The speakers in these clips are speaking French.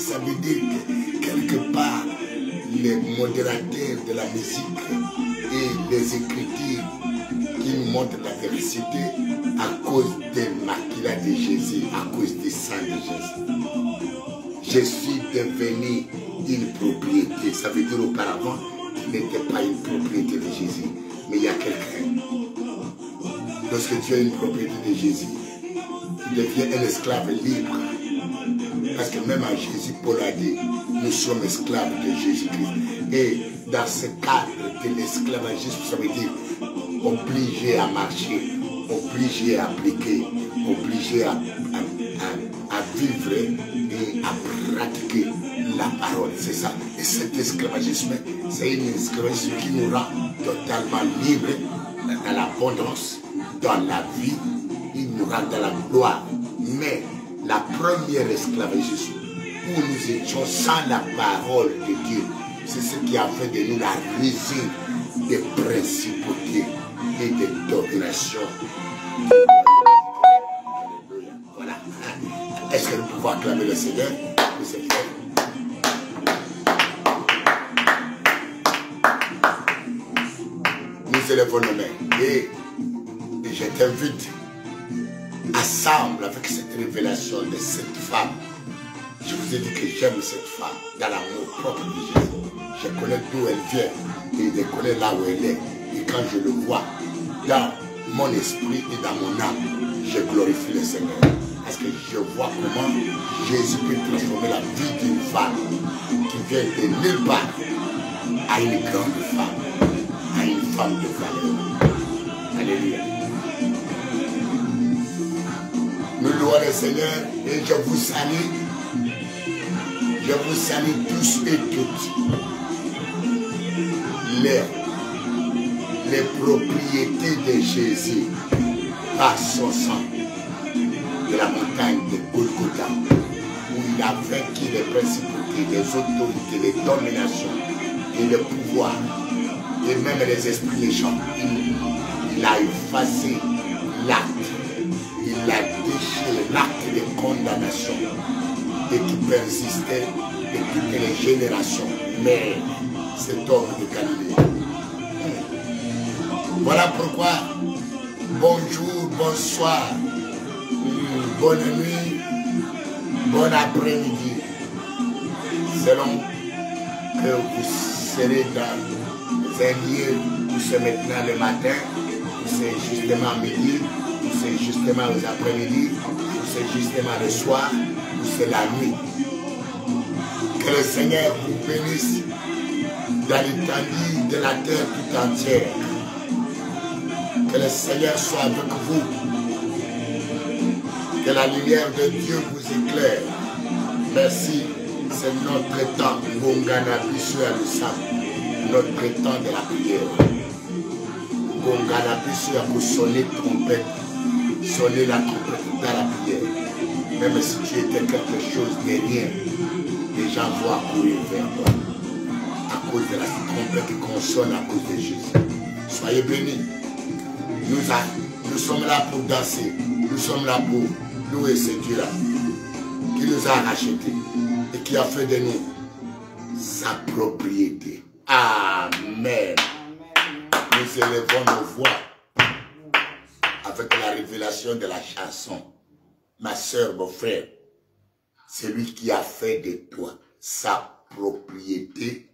Ça veut dire que quelque part, les modérateurs de la musique et les écritures qui nous montrent la vérité à cause des maquillas de Jésus, à cause du sang de Jésus. Je suis devenu une propriété. Ça veut dire auparavant, il n'était pas une propriété de Jésus, mais il y a quelqu'un. Lorsque tu es une propriété de Jésus, tu deviens un esclave libre. Parce que même à Jésus, Paul a dit, nous sommes esclaves de Jésus-Christ. Et dans ce cadre de l'esclavagisme, ça veut dire obligé à marcher, obligé à appliquer, obligé à vivre et à pratiquer la parole. C'est ça. Et cet esclavagisme, c'est une esclavagisme qui nous rend totalement libres dans l'abondance, dans la vie, il nous rend dans la gloire. Mais la première esclavagisme, où nous étions sans la parole de Dieu, c'est ce qui a fait de nous la résine des principautés et des dominations. Voilà. Est-ce que nous pouvons acclamer le Seigneur? Le Seigneur. Nous élevons nos mains et je t'invite ensemble avec cette révélation de cette femme. Je vous ai dit que j'aime cette femme dans l'amour propre de Jésus. Je connais d'où elle vient et je connais là où elle est. Et quand je le vois dans mon esprit et dans mon âme, je glorifie le Seigneur. Parce que je vois comment Jésus peut transformer la vie d'une femme qui vient de nulle part à une grande femme, à une femme de valeur. Alléluia. Nous louons le Seigneur et je vous salue. Je vous salue tous et toutes. Les propriétés de Jésus par son sang de la montagne de Golgotha, où il a vaincu les principautés, les autorités, les dominations et le pouvoir, et même les esprits méchants. Il a effacé l'acte. Il a déchiré l'acte de condamnation et qui persistait de toutes les générations. Mais cet homme de Galilée. Voilà pourquoi, bonjour, bonsoir, bonne nuit, bon après-midi, selon que vous serez dans un lieu où c'est maintenant le matin, où c'est justement midi, où c'est justement les après-midi, où c'est justement le soir, où c'est la nuit. Que le Seigneur vous bénisse dans l'étendue de la terre tout entière. Que le Seigneur soit avec vous. Que la lumière de Dieu vous éclaire. Merci C'est notre temps. Gongana Bisu à notre temps de la prière. Gongana Bisu à sonner trompette. Sonner la trompette dans la prière. Même si tu étais quelque chose de rien, les gens vont accourir vers toi. À cause de la trompette qu'on sonne à cause de Jésus. Soyez bénis. Nous sommes là pour danser. Nous sommes là pour louer ce Dieu-là qui nous a rachetés et qui a fait de nous sa propriété. Amen. Nous élevons nos voix avec la révélation de la chanson. Ma soeur, mon frère, c'est lui qui a fait de toi sa propriété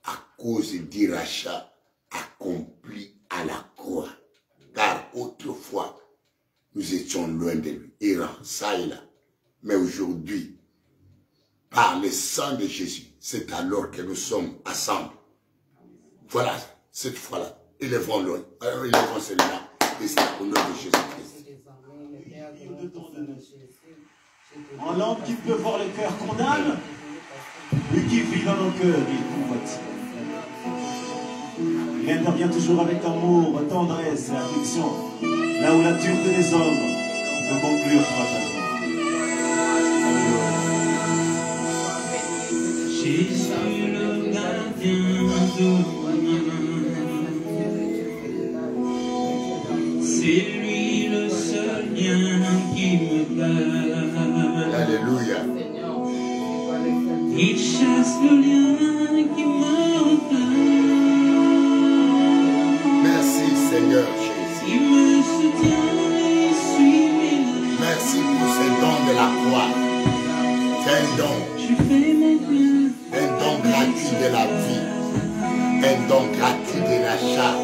à cause du rachat accompli à la croix. Car autrefois, nous étions loin de lui, errant, ça et là. Mais aujourd'hui, par le sang de Jésus, c'est alors que nous sommes ensemble. Voilà, cette fois-là, élevons-le, élevons celui-là, et c'est au nom de Jésus-Christ. En l'homme qui peut voir le cœur condamne, lui qui vit dans nos cœurs, il convoite. Il intervient toujours avec amour, tendresse et affection, là où la dureté des hommes peut conclure fatalement. Jésus le gardien de c'est lui le seul lien qui me garde. Alléluia. Il chasse le lien qui me regarde. Merci Seigneur Jésus. Il me soutient et suit mes pas. Merci pour ce don de la croix. C'est un don. Je fais mes biens. Un don gratuit de la vie. Un don gratuit de l'achat.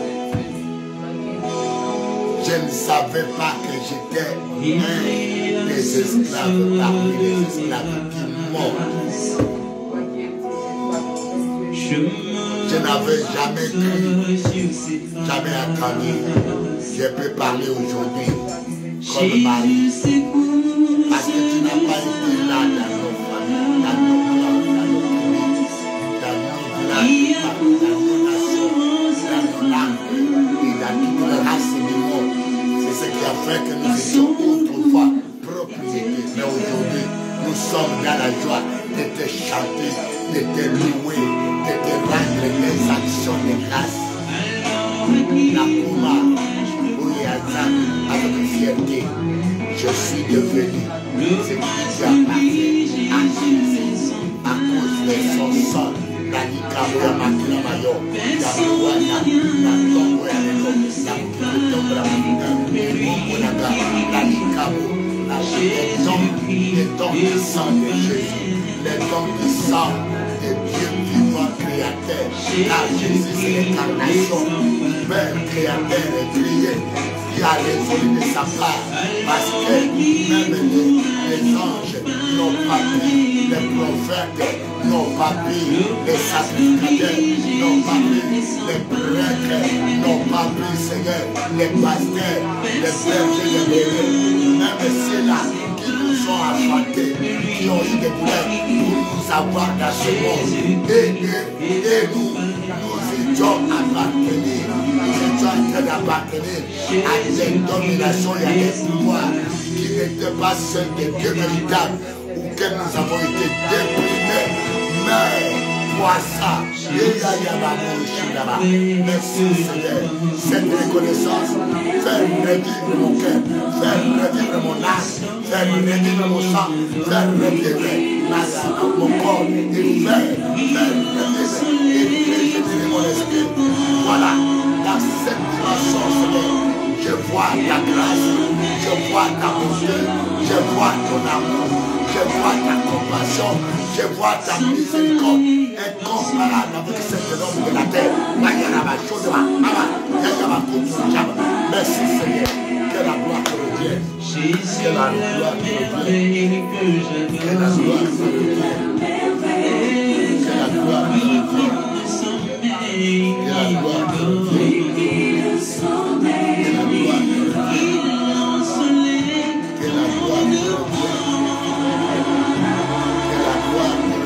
Je ne savais pas que j'étais un des esclaves parmi les esclaves qui montent. Je n'avais jamais cru, jamais attendu. Je peux parler aujourd'hui comme mari. Parce que tu n'as pas été là dans nos familles, dans nos clans, dans nos tribus, dans nos villages, dans nos nations, dans nos langues et dans toutes les races du monde. C'est ce qui a fait que nous étions autrefois propriétés. Mais aujourd'hui, nous sommes dans la joie de te chanter, de te louer, de te rendre des actions de grâce. La Kouma, avec fierté, je suis devenu ce qui appartient à Jésus à cause de son sang. La Nikaboya Makila Mayo, la Mouana, la Tongo Yanelo, la Moukitongo, la Mounaga, la Nikabo, les dons du sang de Jésus, les dons du sang de Dieu vivant créateur. Car Jésus c'est l'incarnation, Père créateur et crié, qui a résolu de sa part, parce que même les anges n'ont pas pris, les prophètes n'ont pas pris, les sacrificateurs n'ont pas pris, les prêtres n'ont pas pris, Seigneur, les pasteurs, les bergers, les bergers, même ceux-là qui nous ont affrontés, qui ont eu des douleurs pour nous avoir dans ce monde. Et nous étions appartenus, nous étions en train d'appartenir à des dominations et à des pouvoirs qui n'étaient pas ceux de Dieu véritable, ou que nous avons été déprimés. Mais pour ça, merci Seigneur, cette reconnaissance, faire revivre mon cœur, faire revivre mon âme, faire revivre mon sang, faire revivre mon corps, et faire revivre et régénérer mon esprit. Voilà, dans cette dimension, Seigneur, je vois ta grâce, je vois ta bonté, je vois ton amour, je vois ta compassion, je vois ta miséricorde incomparable avec cet homme de la terre. Merci Seigneur, que la gloire te revienne, que la gloire te revienne, que la gloire te revienne, que la gloire te revienne, que la gloire te revienne, que la gloire te revienne, que la gloire te revienne, que la gloire te revienne.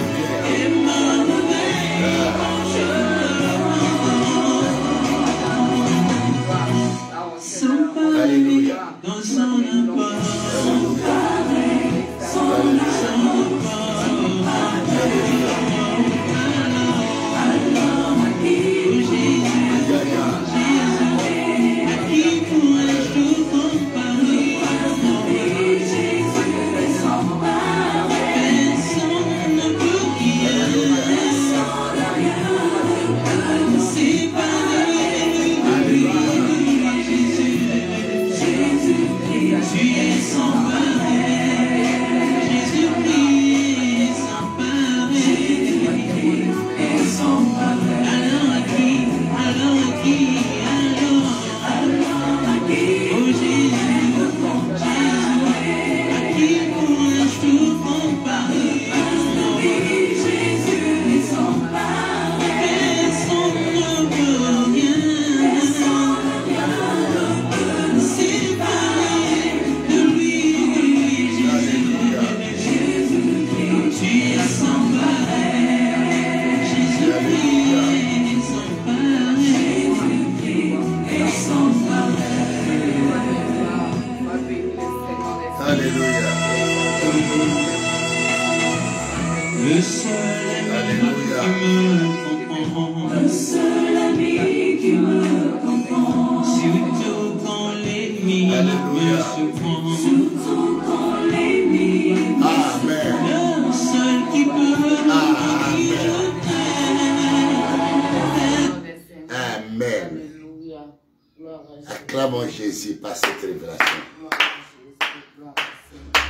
Acclamons Jésus par cette révélation.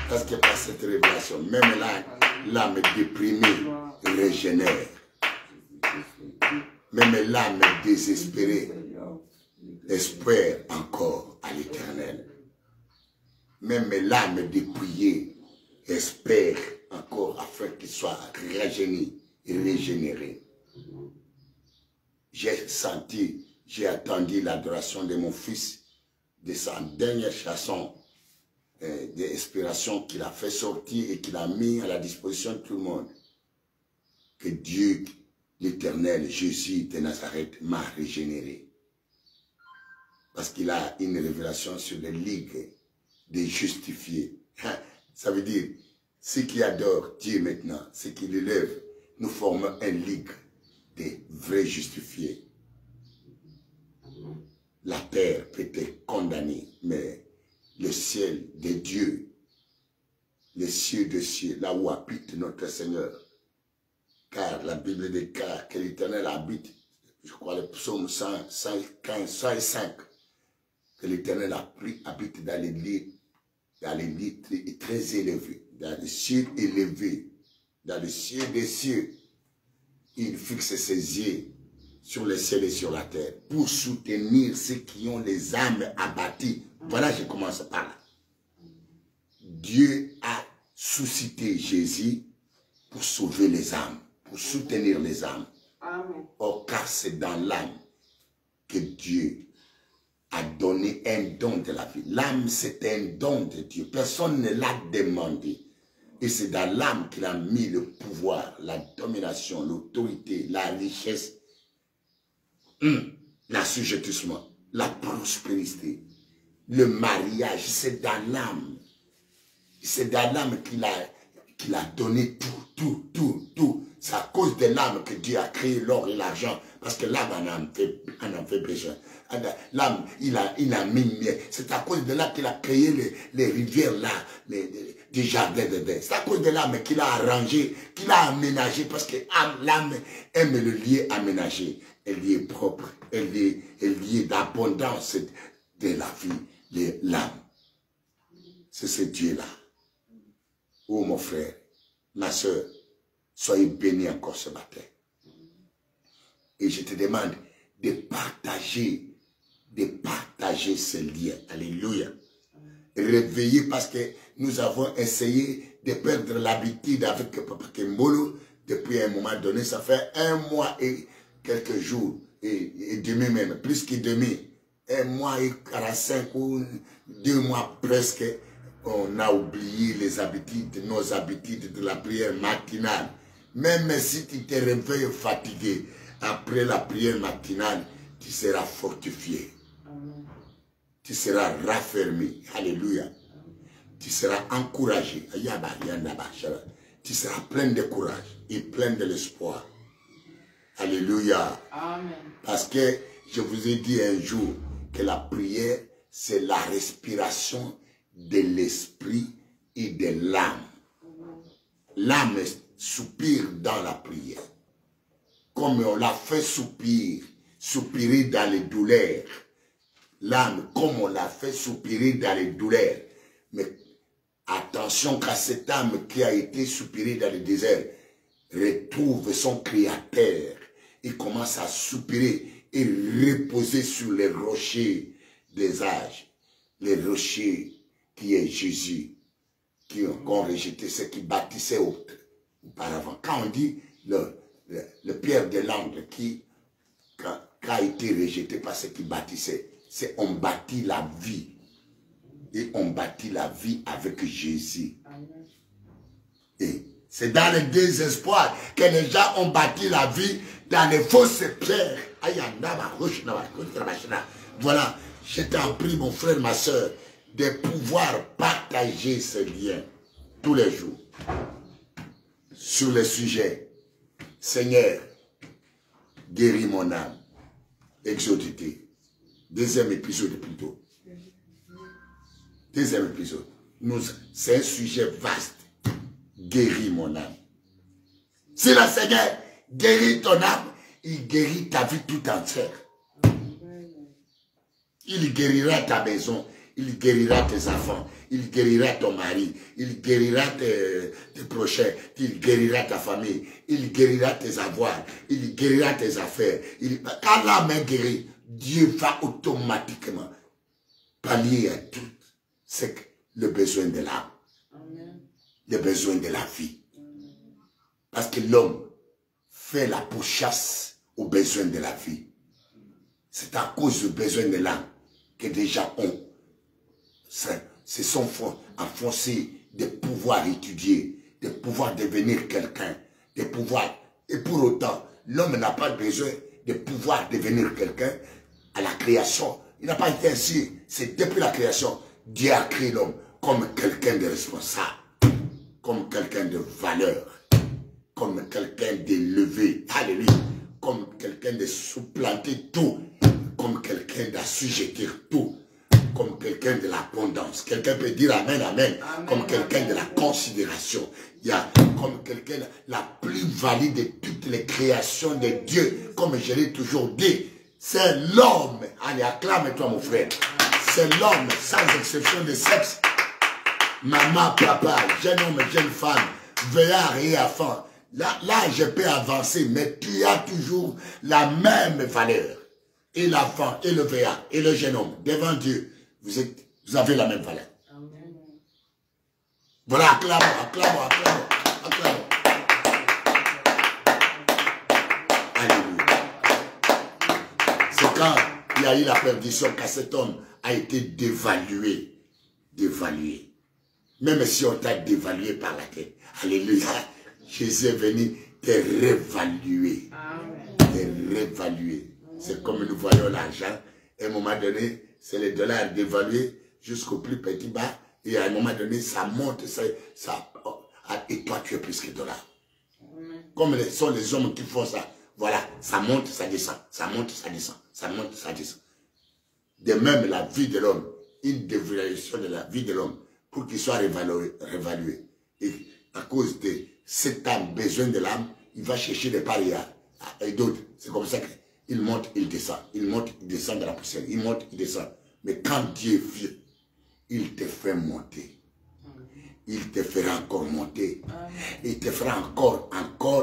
Parce que par cette révélation, même là, l'âme déprimée régénère. Même l'âme désespérée espère encore à l'Éternel. Même l'âme dépouillée espère encore afin qu'il soit rajeuni et régénéré. J'ai senti, j'ai attendu l'adoration de mon fils, de sa dernière chanson d'inspiration qu'il a fait sortir et qu'il a mis à la disposition de tout le monde. Que Dieu, l'Éternel, Jésus de Nazareth, m'a régénéré. Parce qu'il a une révélation sur les ligues des justifiés. Ça veut dire, ceux qui adorent Dieu maintenant, ceux qui l'élèvent, nous formons une ligue des vrais justifiés. La terre peut être condamnée, mais le ciel de Dieu, les cieux de cieux, là où habite notre Seigneur, car la Bible déclare que l'Éternel habite, je crois le psaume 105, que l'Éternel habite dans les lits très élevés, dans les cieux élevés, dans les cieux des cieux. Il fixe ses yeux sur le ciel et sur la terre pour soutenir ceux qui ont les âmes abattues. Voilà, je commence par là. Dieu a suscité Jésus pour sauver les âmes, pour soutenir les âmes. Amen. Or, car c'est dans l'âme que Dieu a donné un don de la vie. L'âme, c'est un don de Dieu. Personne ne l'a demandé. Et c'est dans l'âme qu'il a mis le pouvoir, la domination, l'autorité, la richesse, l'assujettissement, la prospérité, le mariage. C'est dans l'âme. C'est dans l'âme qu'il a donné tout. C'est à cause de l'âme que Dieu a créé l'or et l'argent. Parce que l'âme en a fait besoin. L'âme, il a mis. C'est à cause de l'âme qu'il a créé les rivières là, des jardins de bain. C'est à cause de l'âme qu'il a arrangé, qu'il a aménagé. Parce que l'âme aime le lieu aménagé. Un lieu propre, un lieu d'abondance de la vie, l'âme. C'est ce Dieu-là. Oh mon frère, ma soeur, soyez bénis encore ce matin. Et je te demande de partager ce lien. Alléluia. Réveillez parce que nous avons essayé de perdre l'habitude avec Papa Kembolo depuis un moment donné. Ça fait 1 mois et quelques jours et demi même, plus que demi. 1 mois et 45 ou 2 mois presque. On a oublié nos habitudes de la prière matinale. Même si tu te réveilles fatigué, après la prière matinale, tu seras fortifié. Amen. Tu seras raffermi. Alléluia. Amen. Tu seras encouragé. Tu seras plein de courage et plein de l'espoir. Alléluia. Amen. Parce que je vous ai dit un jour que la prière, c'est la respiration de l'esprit et de l'âme. L'âme soupire dans la prière. Comme on l'a fait soupirer dans les douleurs. L'âme, comme on l'a fait soupirer dans les douleurs. Mais attention qu'à cette âme qui a été soupirée dans le désert, retrouve son Créateur. Il commence à soupirer et reposer sur les rochers des âges. Les rochers qui est Jésus, qui ont rejeté ceux qui bâtissaient auparavant. Quand on dit le pierre de l'angle qui a été rejeté par ceux qui bâtissaient, c'est on bâtit la vie. Et on bâtit la vie avec Jésus. Et c'est dans le désespoir que les gens ont bâti la vie dans les fausses pierres. Voilà, je t'en prie mon frère, ma soeur, de pouvoir partager ce lien tous les jours sur le sujet. Seigneur, guéris mon âme. Exodité. 2e épisode plutôt. 2e épisode. C'est un sujet vaste. Guéris mon âme. Si le Seigneur guérit ton âme, il guérit ta vie tout entière. Il guérira ta maison. Il guérira tes enfants. Il guérira ton mari. Il guérira tes prochains. Il guérira ta famille. Il guérira tes avoirs. Il guérira tes affaires. Quand la main guérit, Dieu va automatiquement pallier à tout le besoin de l'âme. Le besoin de la vie. Parce que l'homme fait la pourchasse aux besoins de la vie. C'est à cause du besoin de l'âme que des gens se sont enfoncés de pouvoir étudier, de pouvoir devenir quelqu'un, de pouvoir. Et pour autant, l'homme n'a pas besoin de pouvoir devenir quelqu'un à la création. Il n'a pas été ainsi. C'est depuis la création, Dieu a créé l'homme comme quelqu'un de responsable, comme quelqu'un de valeur, comme quelqu'un d'élevé, alléluia, comme quelqu'un de supplanter tout, comme quelqu'un d'assujettir tout, comme quelqu'un de l'abondance. Quelqu'un peut dire amen, amen, comme quelqu'un de la considération. Il y a comme quelqu'un la plus-value de toutes les créations de Dieu, comme je l'ai toujours dit. C'est l'homme, allez, acclame-toi mon frère, c'est l'homme sans exception de sexe, maman, papa, jeune homme, jeune femme, vieillard et enfant. Là, je peux avancer, mais tu as toujours la même valeur. Et l'enfant, et le vieillard, et le jeune homme, devant Dieu, vous avez la même valeur. Amen. Voilà, acclamons, acclamons, acclamons, acclamons. Alléluia. C'est quand il y a eu la perdition que cet homme a été dévalué. Dévalué. Même si on t'a dévalué par la tête. Alléluia. Jésus est venu te révaluer. Te révaluer. C'est comme nous voyons l'argent. À un moment donné, c'est les dollars dévalués jusqu'au plus petit bas. Et à un moment donné, ça monte. Et toi, tu es plus que dollars. Comme sont les hommes qui font ça. Voilà, ça monte, ça descend. Ça monte, ça descend. Ça monte, ça descend. De même, la vie de l'homme, une dévaluation de la vie de l'homme, pour qu'il soit révalué. Et à cause de cet âme, besoin de l'âme, il va chercher des parias et d'autres. C'est comme ça qu'il monte, il descend. Il monte, il descend de la poussière. Il monte, il descend. Mais quand Dieu vient, il te fait monter. Il te fera encore monter. Il te fera encore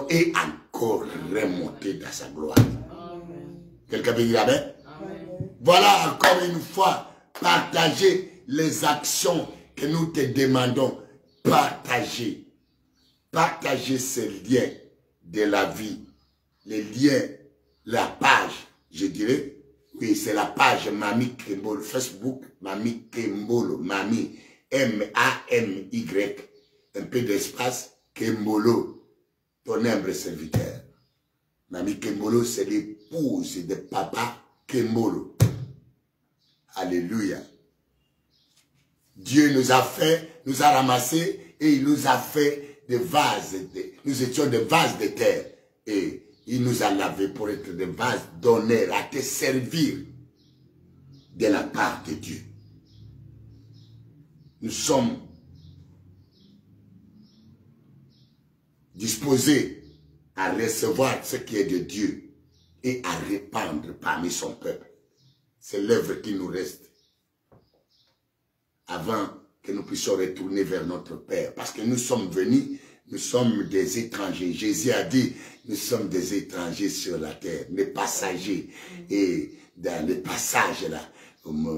et encore remonter dans sa gloire. Quelqu'un peut dire amen? Voilà encore une fois, partager les actions que nous te demandons. Partager. Partager ces liens de la vie. Les liens, la page, je dirais. Oui, c'est la page Mamie Kembolo, Facebook, Mamie Kembolo, Mamie, M-A-M-Y, un peu d'espace, Kembolo, ton humble serviteur. Mamie Kembolo, c'est l'épouse de papa Kembolo. Alléluia. Dieu nous a fait, nous a ramassés et il nous a fait des vases. Nous étions des vases de terre. Et il nous a lavés pour être des vases d'honneur, à te servir de la part de Dieu. Nous sommes disposés à recevoir ce qui est de Dieu et à répandre parmi son peuple. C'est l'œuvre qui nous reste avant que nous puissions retourner vers notre Père. Parce que nous sommes venus, nous sommes des étrangers. Jésus a dit, nous sommes des étrangers sur la terre, des passagers. Et dans les passages là,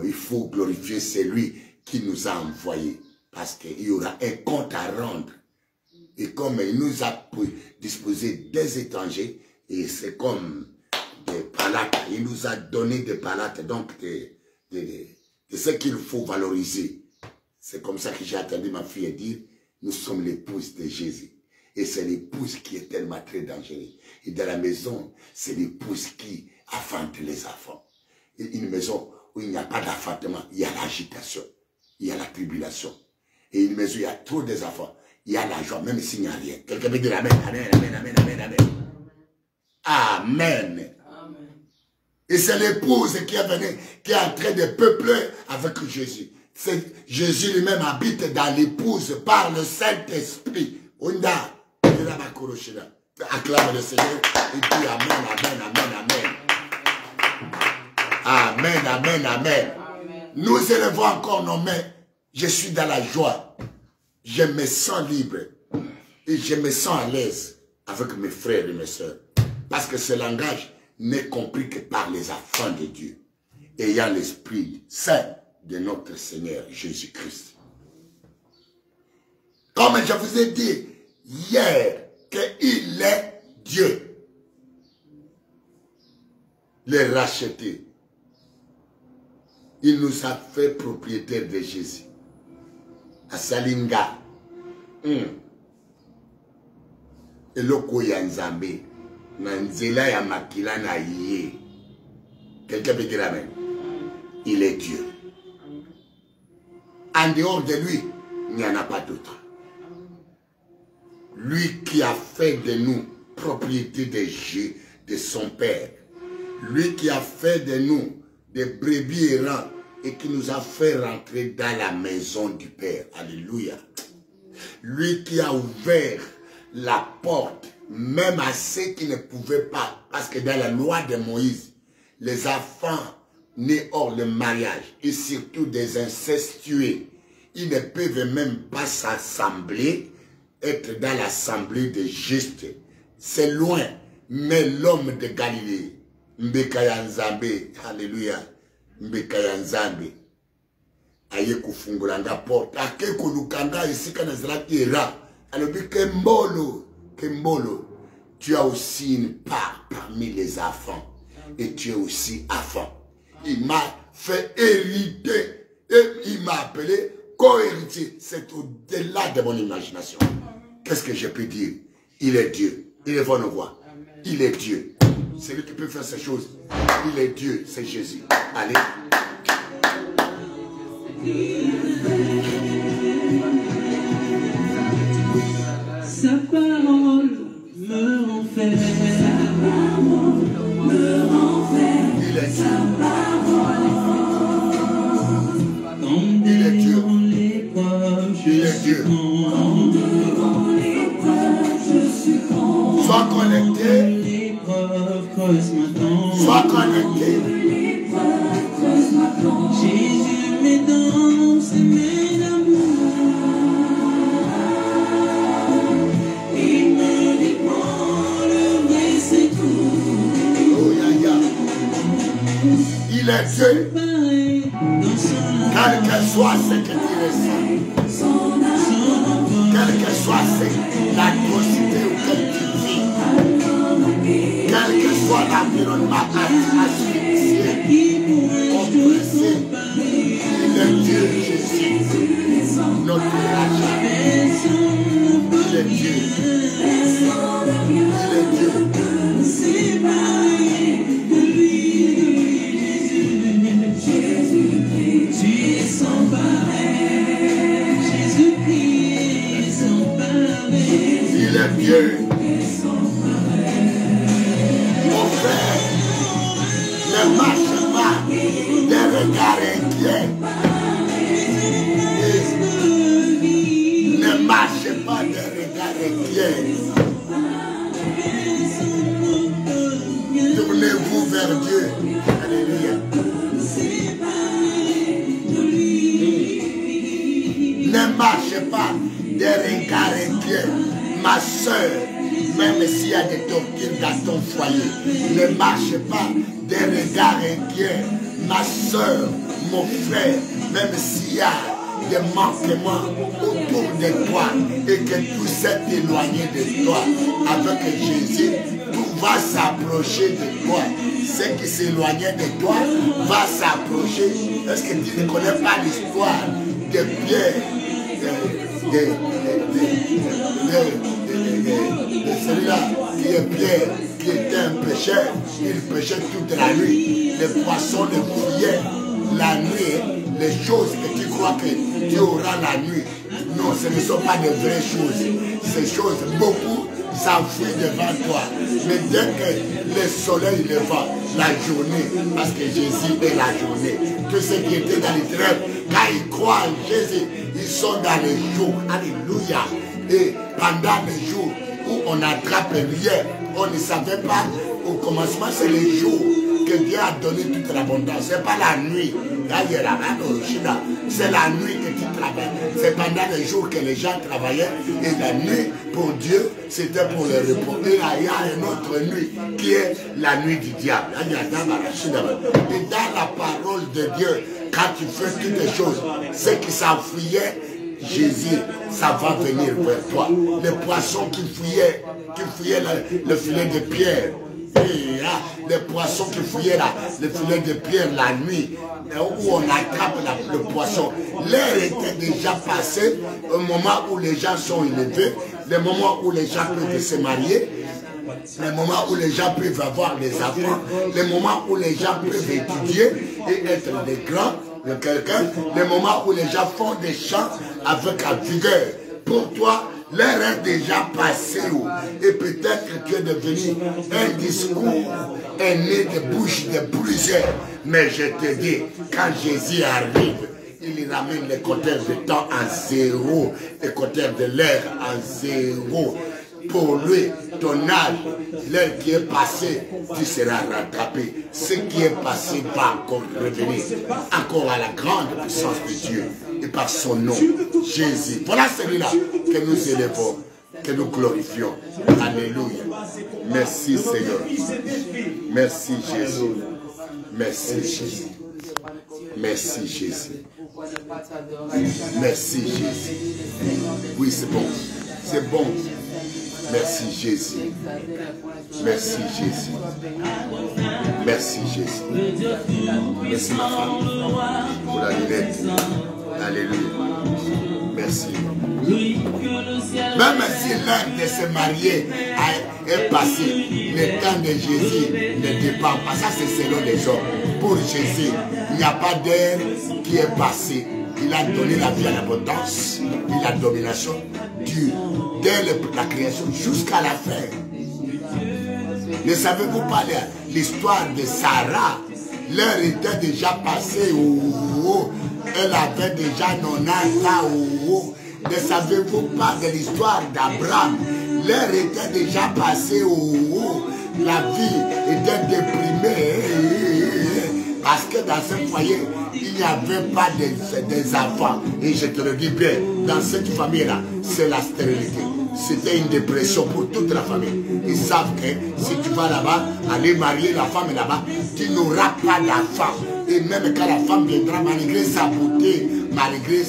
il faut glorifier celui qui nous a envoyés. Parce qu'il y aura un compte à rendre. Et comme il nous a disposé des étrangers, et c'est comme des palates, il nous a donné des palates, donc de ce qu'il faut valoriser. C'est comme ça que j'ai entendu ma fille dire, nous sommes l'épouse de Jésus. Et c'est l'épouse qui est tellement très dangereuse. Et dans la maison, c'est l'épouse qui affante les enfants. Et une maison où il n'y a pas d'enfantement, il y a l'agitation, il y a la tribulation. Et une maison où il y a trop des enfants, il y a la joie, même s'il n'y a rien. Quelqu'un peut dire amen, amen, amen, amen, amen, amen. Amen. Amen. Et c'est l'épouse qui est venue, qui est en train de peupler avec Jésus. Jésus lui-même habite dans l'épouse par le Saint-Esprit. Onda, acclame le Seigneur et dit amen, amen, amen, amen. Amen, amen, amen. Nous élevons encore nos mains. Je suis dans la joie. Je me sens libre. Et je me sens à l'aise avec mes frères et mes sœurs. Parce que ce langage n'est compris que par les enfants de Dieu, ayant l'Esprit Saint de notre Seigneur Jésus-Christ. Comme je vous ai dit hier, qu'il est Dieu. Les racheter. Il nous a fait propriétaire de Jésus. À Salinga. Eloko ya Nzambe. Nanzela ya makila na yé. Quelqu'un peut dire amen. Il est Dieu. En dehors de lui, il n'y en a pas d'autre. Lui qui a fait de nous propriété de son Père. Lui qui a fait de nous des brebis errants et qui nous a fait rentrer dans la maison du Père. Alléluia. Lui qui a ouvert la porte, même à ceux qui ne pouvaient pas, parce que dans la loi de Moïse, les enfants nés hors le mariage, et surtout des incestueux, ils ne peuvent même pas s'assembler, être dans l'assemblée des justes. C'est loin, mais l'homme de Galilée, Mbekaya Nzambe, alléluia, Mbekaya Nzambe, aye kufungulanga porte, ake kulukanga isika na zalaki era, alobi kembolo, tu as aussi une part parmi les enfants, et tu es aussi enfant. Il m'a fait hériter, et il m'a appelé co-héritier. C'est au-delà de mon imagination. Qu'est-ce que je peux dire? Il est Dieu. Il est vos voix. Il est Dieu. C'est lui qui peut faire ces choses. Il est Dieu, c'est Jésus. Allez. Sa parole me rend faible. Il est Dieu. Il est Dieu. Il est Dieu. Sois connecté. Sois connecté. Jésus met dans ses mains d'amour. Il me dit le vrai c'est tout. Oh, il est Dieu. Quel que soit ce que tu ressens, quel que soit l'atrocité auquel tu vis, quel que soit l'environnement asphyxié, oppressé, il est Dieu Jésus, notre rachat. Il est Dieu. Il est Dieu. Il est Dieu. Mon frère, ne marche pas des regards inquiets. Ne marche pas des regards inquiets. Tournez-vous vers Dieu. Alléluia. Ne marche pas des regards inquiets. Ma soeur, même s'il y a des tortures dans ton foyer, ne marche pas des regards inquiets. Ma soeur, mon frère, même s'il y a des manquements autour de toi et que tout s'est éloigné de toi, avec Jésus, tout va s'approcher de toi. Ce qui s'éloignait de toi va s'approcher. Est-ce que tu ne connais pas l'histoire de Pierre, de celui-là qui est Pierre, qui était un pécheur? Il péchait toute la nuit. Les poissons le fouillaient la nuit. Les choses que tu crois que tu auras la nuit, non, ce ne sont pas de vraies choses. Ces choses, beaucoup s'enfuient devant toi. Mais dès que le soleil leva, la journée, parce que Jésus est la journée, tous ceux qui étaient dans les ténèbres, quand ils croient en Jésus, ils sont dans les jours. Alléluia. Et pendant les jours où on n'attrape rien, on ne savait pas, au commencement c'est les jours, que Dieu a donné toute l'abondance. Ce n'est pas la nuit. C'est la nuit que tu travailles. C'est pendant les jours que les gens travaillaient. Et la nuit, pour Dieu, c'était pour le repos. Et il y a une autre nuit qui est la nuit du diable. Et dans la parole de Dieu, quand tu fais toutes les choses, ceux qui s'enfuyaient, Jésus, ça va venir vers toi. Les poissons qui fouillaient le filet de pierre. Et là, les poissons qui fouillaient le filet de pierre la nuit, où on attrape le poisson. L'heure était déjà passée, au moment où les gens sont élevés, le moment où les gens peuvent se marier, le moment où les gens peuvent avoir des enfants, le moment où les gens peuvent étudier et être des grands de quelqu'un, le moment où les gens font des chants avec la vigueur. Pour toi, l'heure est déjà passée. Et peut-être que tu es devenu un discours né de bouche de plusieurs. Mais je te dis, quand Jésus arrive, il ramène les compteurs de temps à zéro, les compteurs de l'heure à zéro. Pour lui, ton âge, l'heure qui est passée, tu seras rattrapé. Ce qui est passé va encore revenir, encore à la grande puissance de Dieu. Et par son nom, Jésus. Voilà celui-là que nous élevons, que nous glorifions. Alléluia. Merci Seigneur. Merci Jésus. Merci Jésus. Merci Jésus. Merci Jésus. Oui, c'est bon. C'est bon. Merci Jésus. Merci Jésus. Merci Jésus. Merci ma femme pour la lunette. Alléluia. Merci. Même si l'un de se marier est passé, le temps de Jésus ne dépend pas. Ça c'est selon les hommes. Pour Jésus, il n'y a pas d'heure qui est passée. Il a donné la vie à l'abondance, il a domination dès la création jusqu'à la fin. Ne savez-vous pas l'histoire de Sarah? L'heure était déjà passée. Elle avait déjà 90 ans. Ne savez-vous pas de l'histoire d'Abraham? L'heure était déjà passée. La vie était déprimée. Parce que dans ce foyer, il n'y avait pas des enfants. Et je te le dis bien, dans cette famille-là, c'est la stérilité. C'était une dépression pour toute la famille. Ils savent que si tu vas là-bas, aller marier la femme là-bas, tu n'auras pas d'enfant. Et même quand la femme viendra, malgré sa beauté, malgré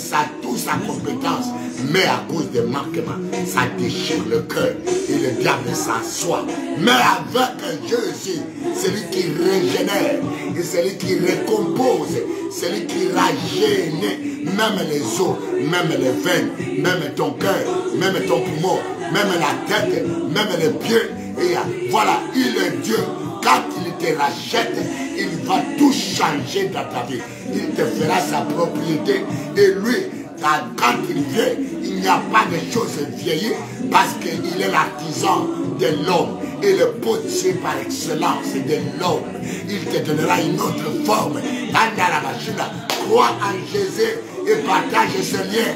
toute sa compétence, mais à cause des manquements, ça déchire le cœur et le diable s'assoit. Mais avec Jésus, celui qui régénère, et celui qui recompose, celui qui rajeunit, même les os, même les veines, même ton cœur, même ton poumon, même la tête, même les pieds. Et voilà, il est Dieu. Quand il te rachète, il va tout changer dans ta vie. Il te fera sa propriété. Et lui, quand il vient, il n'y a pas de choses vieillies parce qu'il est l'artisan de l'homme. Et le potier par excellence de l'homme. Il te donnera une autre forme. Dans la machine, crois en Jésus et partage ce lien.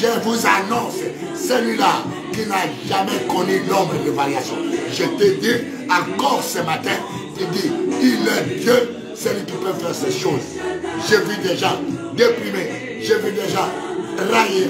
Je vous annonce, celui-là qui n'a jamais connu l'ombre de variation. Je te dis encore ce matin, tu dis, il est Dieu, celui qui peut faire ces choses. J'ai vu des gens déprimés, j'ai vu des gens raillés,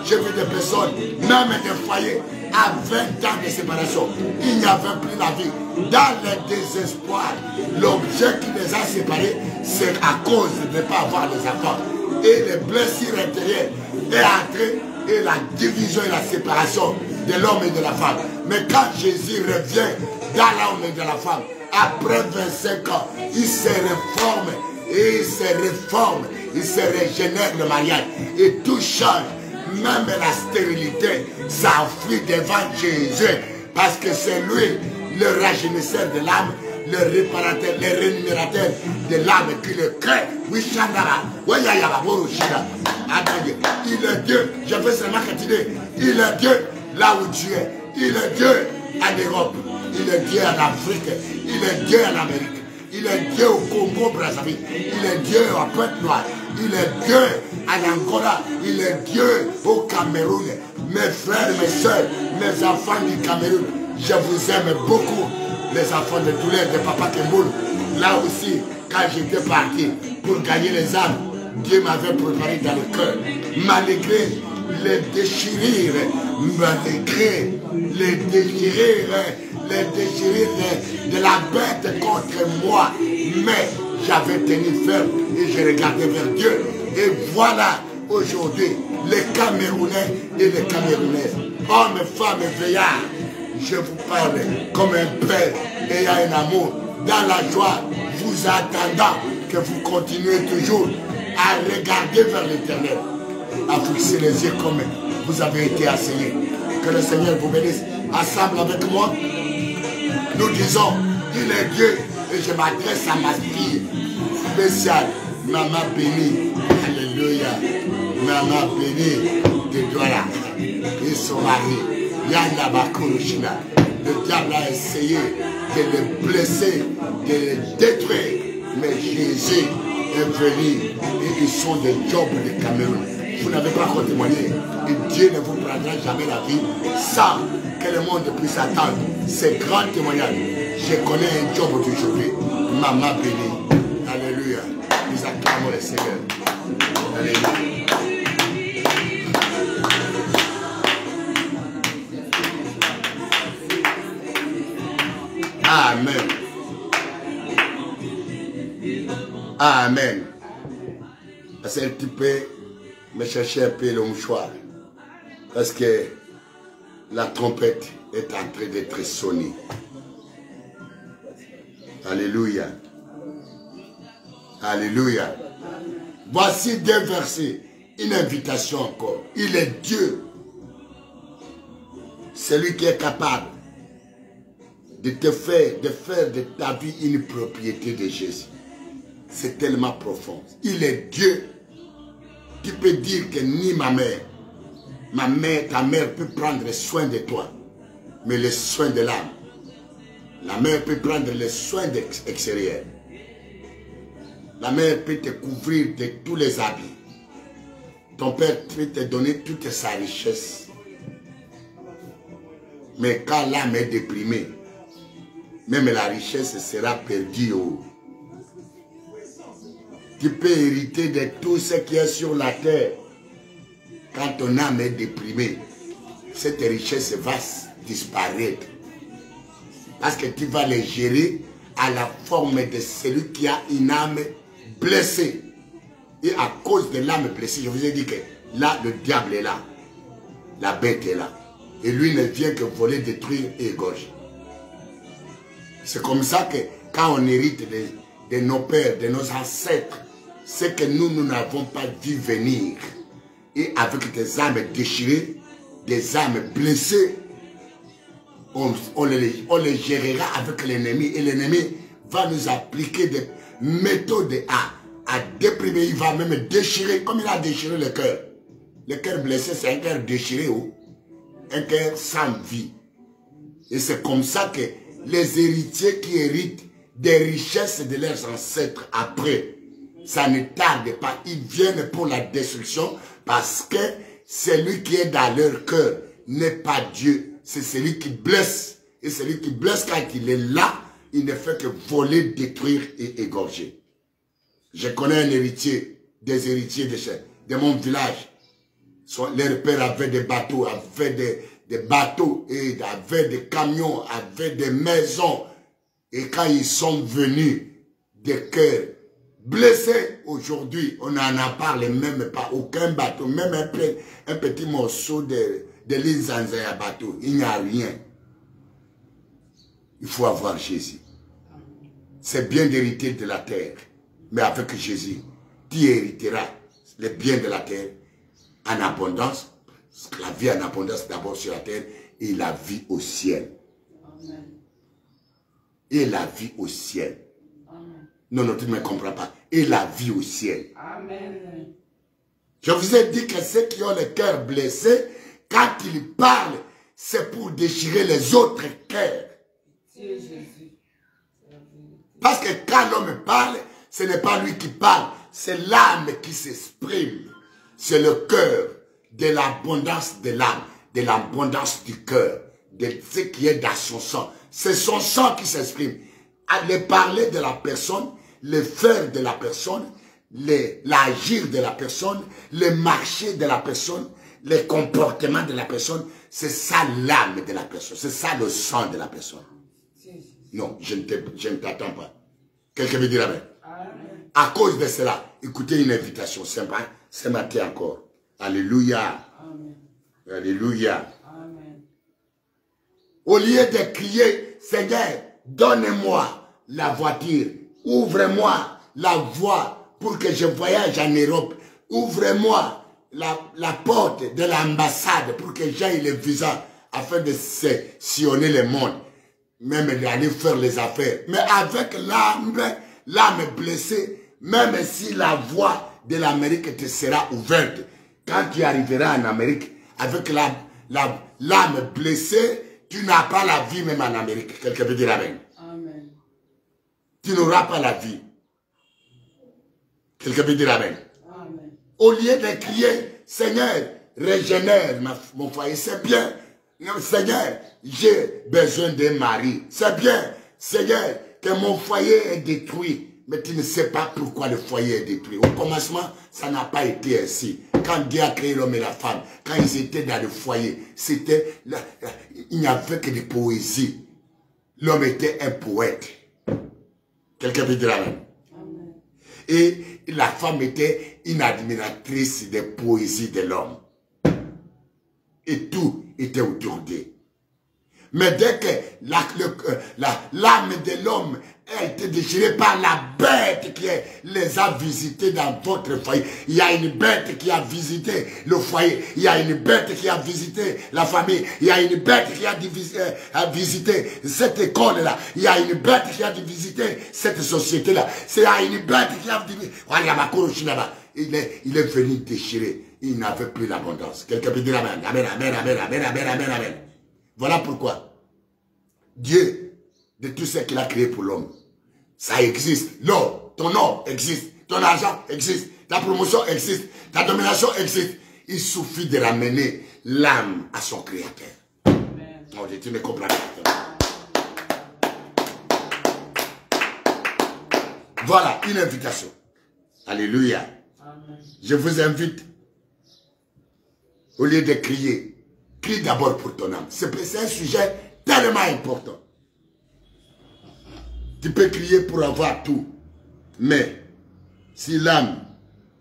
j'ai vu des personnes, même des foyers, à 20 ans de séparation. Il n'y avait plus la vie. Dans le désespoir, l'objet qui les a séparés, c'est à cause de ne pas avoir les enfants. Et les blessures intérieures est entrée et la division et la séparation de l'homme et de la femme. Mais quand Jésus revient dans l'homme et de la femme, après 25 ans, il se réforme et il se réforme, il se régénère le mariage et tout change. Même la stérilité s'enfuit devant Jésus parce que c'est lui le rajeunisseur de l'âme, le réparateur, le rémunérateur de l'âme qui le crée. Oui, Chandara. Il est Dieu. Je veux seulement continuer. Il est Dieu là où tu es. Il est Dieu en Europe. Il est Dieu en Afrique. Il est Dieu en Amérique. Il est Dieu au Congo, Brazzaville. Il est Dieu en Pointe-Noire. Il est Dieu en Angola. Il est Dieu au Cameroun. Mes frères, mes soeurs, mes enfants du Cameroun, je vous aime beaucoup. Les enfants de douleur de Papa Kemboul. Là aussi, quand j'étais parti pour gagner les âmes, Dieu m'avait préparé dans le cœur. Malgré les déchirures, malgré les déchirures de la bête contre moi, mais j'avais tenu ferme et je regardais vers Dieu. Et voilà, aujourd'hui, les Camerounais et les Camerounaises, hommes, femmes et vieillards, je vous parle comme un père ayant un amour, dans la joie, vous attendant que vous continuez toujours à regarder vers l'éternel, à fixer les yeux comme vous avez été assigné. Que le Seigneur vous bénisse. Ensemble avec moi, nous disons, il est Dieu, et je m'adresse à ma fille spéciale, Maman bénie, alléluia, Maman bénie de Douala, et son mari, Yana Bakurushina. Le diable a essayé de les blesser, de les détruire, mais Jésus est venu et ils sont des jobs de Cameroun. Vous n'avez pas encore témoigné et Dieu ne vous prendra jamais la vie sans que le monde puisse attendre ces grands témoignages. Je connais un job d'aujourd'hui, Maman bénie. Alléluia. Nous acclamons le Seigneur. Alléluia. Amen. Amen. Est-ce que tu peux me chercher un peu le mouchoir? Parce que la trompette est en train d'être sonnée. Alléluia. Alléluia. Voici deux versets. Une invitation encore. Il est Dieu. Celui qui est capable de te faire, de ta vie une propriété de Jésus. C'est tellement profond. Il est Dieu. Tu peux dire que ni ma mère, ta mère peut prendre soin de toi, mais le soin de l'âme. La mère peut prendre le soin extérieur. La mère peut te couvrir de tous les habits. Ton père peut te donner toute sa richesse. Mais quand l'âme est déprimée, même la richesse sera perdue. Tu peux hériter de tout ce qui est sur la terre. Quand ton âme est déprimée, cette richesse va disparaître. Parce que tu vas les gérer à la forme de celui qui a une âme blessée. Et à cause de l'âme blessée, je vous ai dit que là, le diable est là. La bête est là. Et lui ne vient que voler, détruire et égorger. C'est comme ça que quand on hérite de nos pères, de nos ancêtres, c'est que nous n'avons pas vu venir. Et avec des âmes déchirées, des âmes blessées, on les gérera avec l'ennemi. Et l'ennemi va nous appliquer des méthodes à déprimer. Il va même déchirer, comme il a déchiré le cœur. Le cœur blessé, c'est un cœur déchiré, un cœur sans vie. Et c'est comme ça que les héritiers qui héritent des richesses de leurs ancêtres après, ça ne tarde pas, ils viennent pour la destruction parce que celui qui est dans leur cœur n'est pas Dieu, c'est celui qui blesse. Et celui qui blesse, quand il est là, il ne fait que voler, détruire et égorger. Je connais un héritier, des héritiers de mon village. Leur père avait des bateaux, avait des bateaux, et avait des camions, avait des maisons. Et quand ils sont venus, des cœurs blessés, aujourd'hui, on n'en a parlé même pas, aucun bateau, même un petit morceau de l'île Zanzé à bateau, il n'y a rien. Il faut avoir Jésus. C'est bien d'hériter de la terre, mais avec Jésus, tu hériteras les biens de la terre en abondance, la vie en abondance d'abord sur la terre, et la vie au ciel. Amen. Et la vie au ciel. Amen. Non, tu ne me comprends pas. Et la vie au ciel. Amen. Je vous ai dit que ceux qui ont le cœur blessé, quand ils parlent, c'est pour déchirer les autres cœurs. Parce que quand l'homme parle, ce n'est pas lui qui parle, c'est l'âme qui s'exprime. C'est le cœur de l'abondance de l'âme, de l'abondance du cœur, de ce qui est dans son sang. C'est son sang qui s'exprime. Aller parler de la personne, les faire de la personne, l'agir de la personne, le marcher de la personne, les comportements de la personne. C'est ça l'âme de la personne. C'est ça le sang de la personne. Non, je ne t'attends pas. Quelqu'un veut dire amen. À cause de cela, écoutez une invitation sympa ce matin encore. Alléluia. Amen. Alléluia. Amen. Au lieu de crier, Seigneur, donne-moi la voiture, ouvre-moi la voie pour que je voyage en Europe, ouvre-moi la porte de l'ambassade pour que j'aille le visa afin de sillonner le monde, même d'aller faire les affaires. Mais avec l'âme blessée, même si la voie de l'Amérique te sera ouverte, quand tu arriveras en Amérique, avec l'âme blessée, tu n'as pas la vie même en Amérique. Quelqu'un veut dire amen. Amen. Tu n'auras pas la vie. Quelqu'un peut dire amen. Amen. Au lieu de crier, Seigneur, régénère mon foyer, c'est bien. Seigneur, j'ai besoin d'un mari. C'est bien. Seigneur, que mon foyer est détruit. Mais tu ne sais pas pourquoi le foyer est détruit. Au commencement, ça n'a pas été ainsi. Quand Dieu a créé l'homme et la femme, quand ils étaient dans le foyer, il n'y avait que des poésies. L'homme était un poète. Quelqu'un peut dire amen. Et la femme était une admiratrice des poésies de l'homme. Et tout était autour d'eux. Mais dès que l'âme de l'homme a été déchirée par la bête qui les a visités dans votre foyer. Il y a une bête qui a visité le foyer. Il y a une bête qui a visité la famille. Il y a une bête qui a visité cette école-là. Il y a une bête qui a visité cette société-là. Il y a une bête qui a visité... Il est venu déchirer. Il n'avait plus l'abondance. Quelqu'un peut dire amen. Amen, amen, amen, amen, amen, amen, amen. Voilà pourquoi Dieu, de tout ce qu'il a créé pour l'homme, ça existe. L'or, ton or existe. Ton argent existe. Ta promotion existe. Ta domination existe. Il suffit de ramener l'âme à son créateur. Amen. Oh, tu ne comprends pas. Voilà, une invitation. Alléluia. Amen. Je vous invite, au lieu de crier, crie d'abord pour ton âme. C'est un sujet tellement important. Tu peux crier pour avoir tout. Mais si l'âme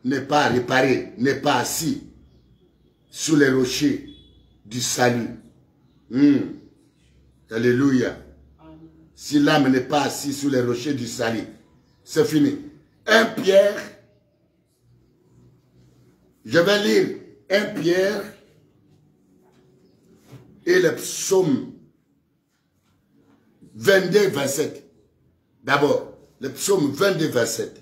n'est pas réparée, n'est pas assise sous les rochers du salut. Alléluia. Si l'âme n'est pas assise sous les rochers du salut, c'est fini. 1 Pierre, je vais lire 1 Pierre et le psaume 22, 27. D'abord, le psaume 22, 27.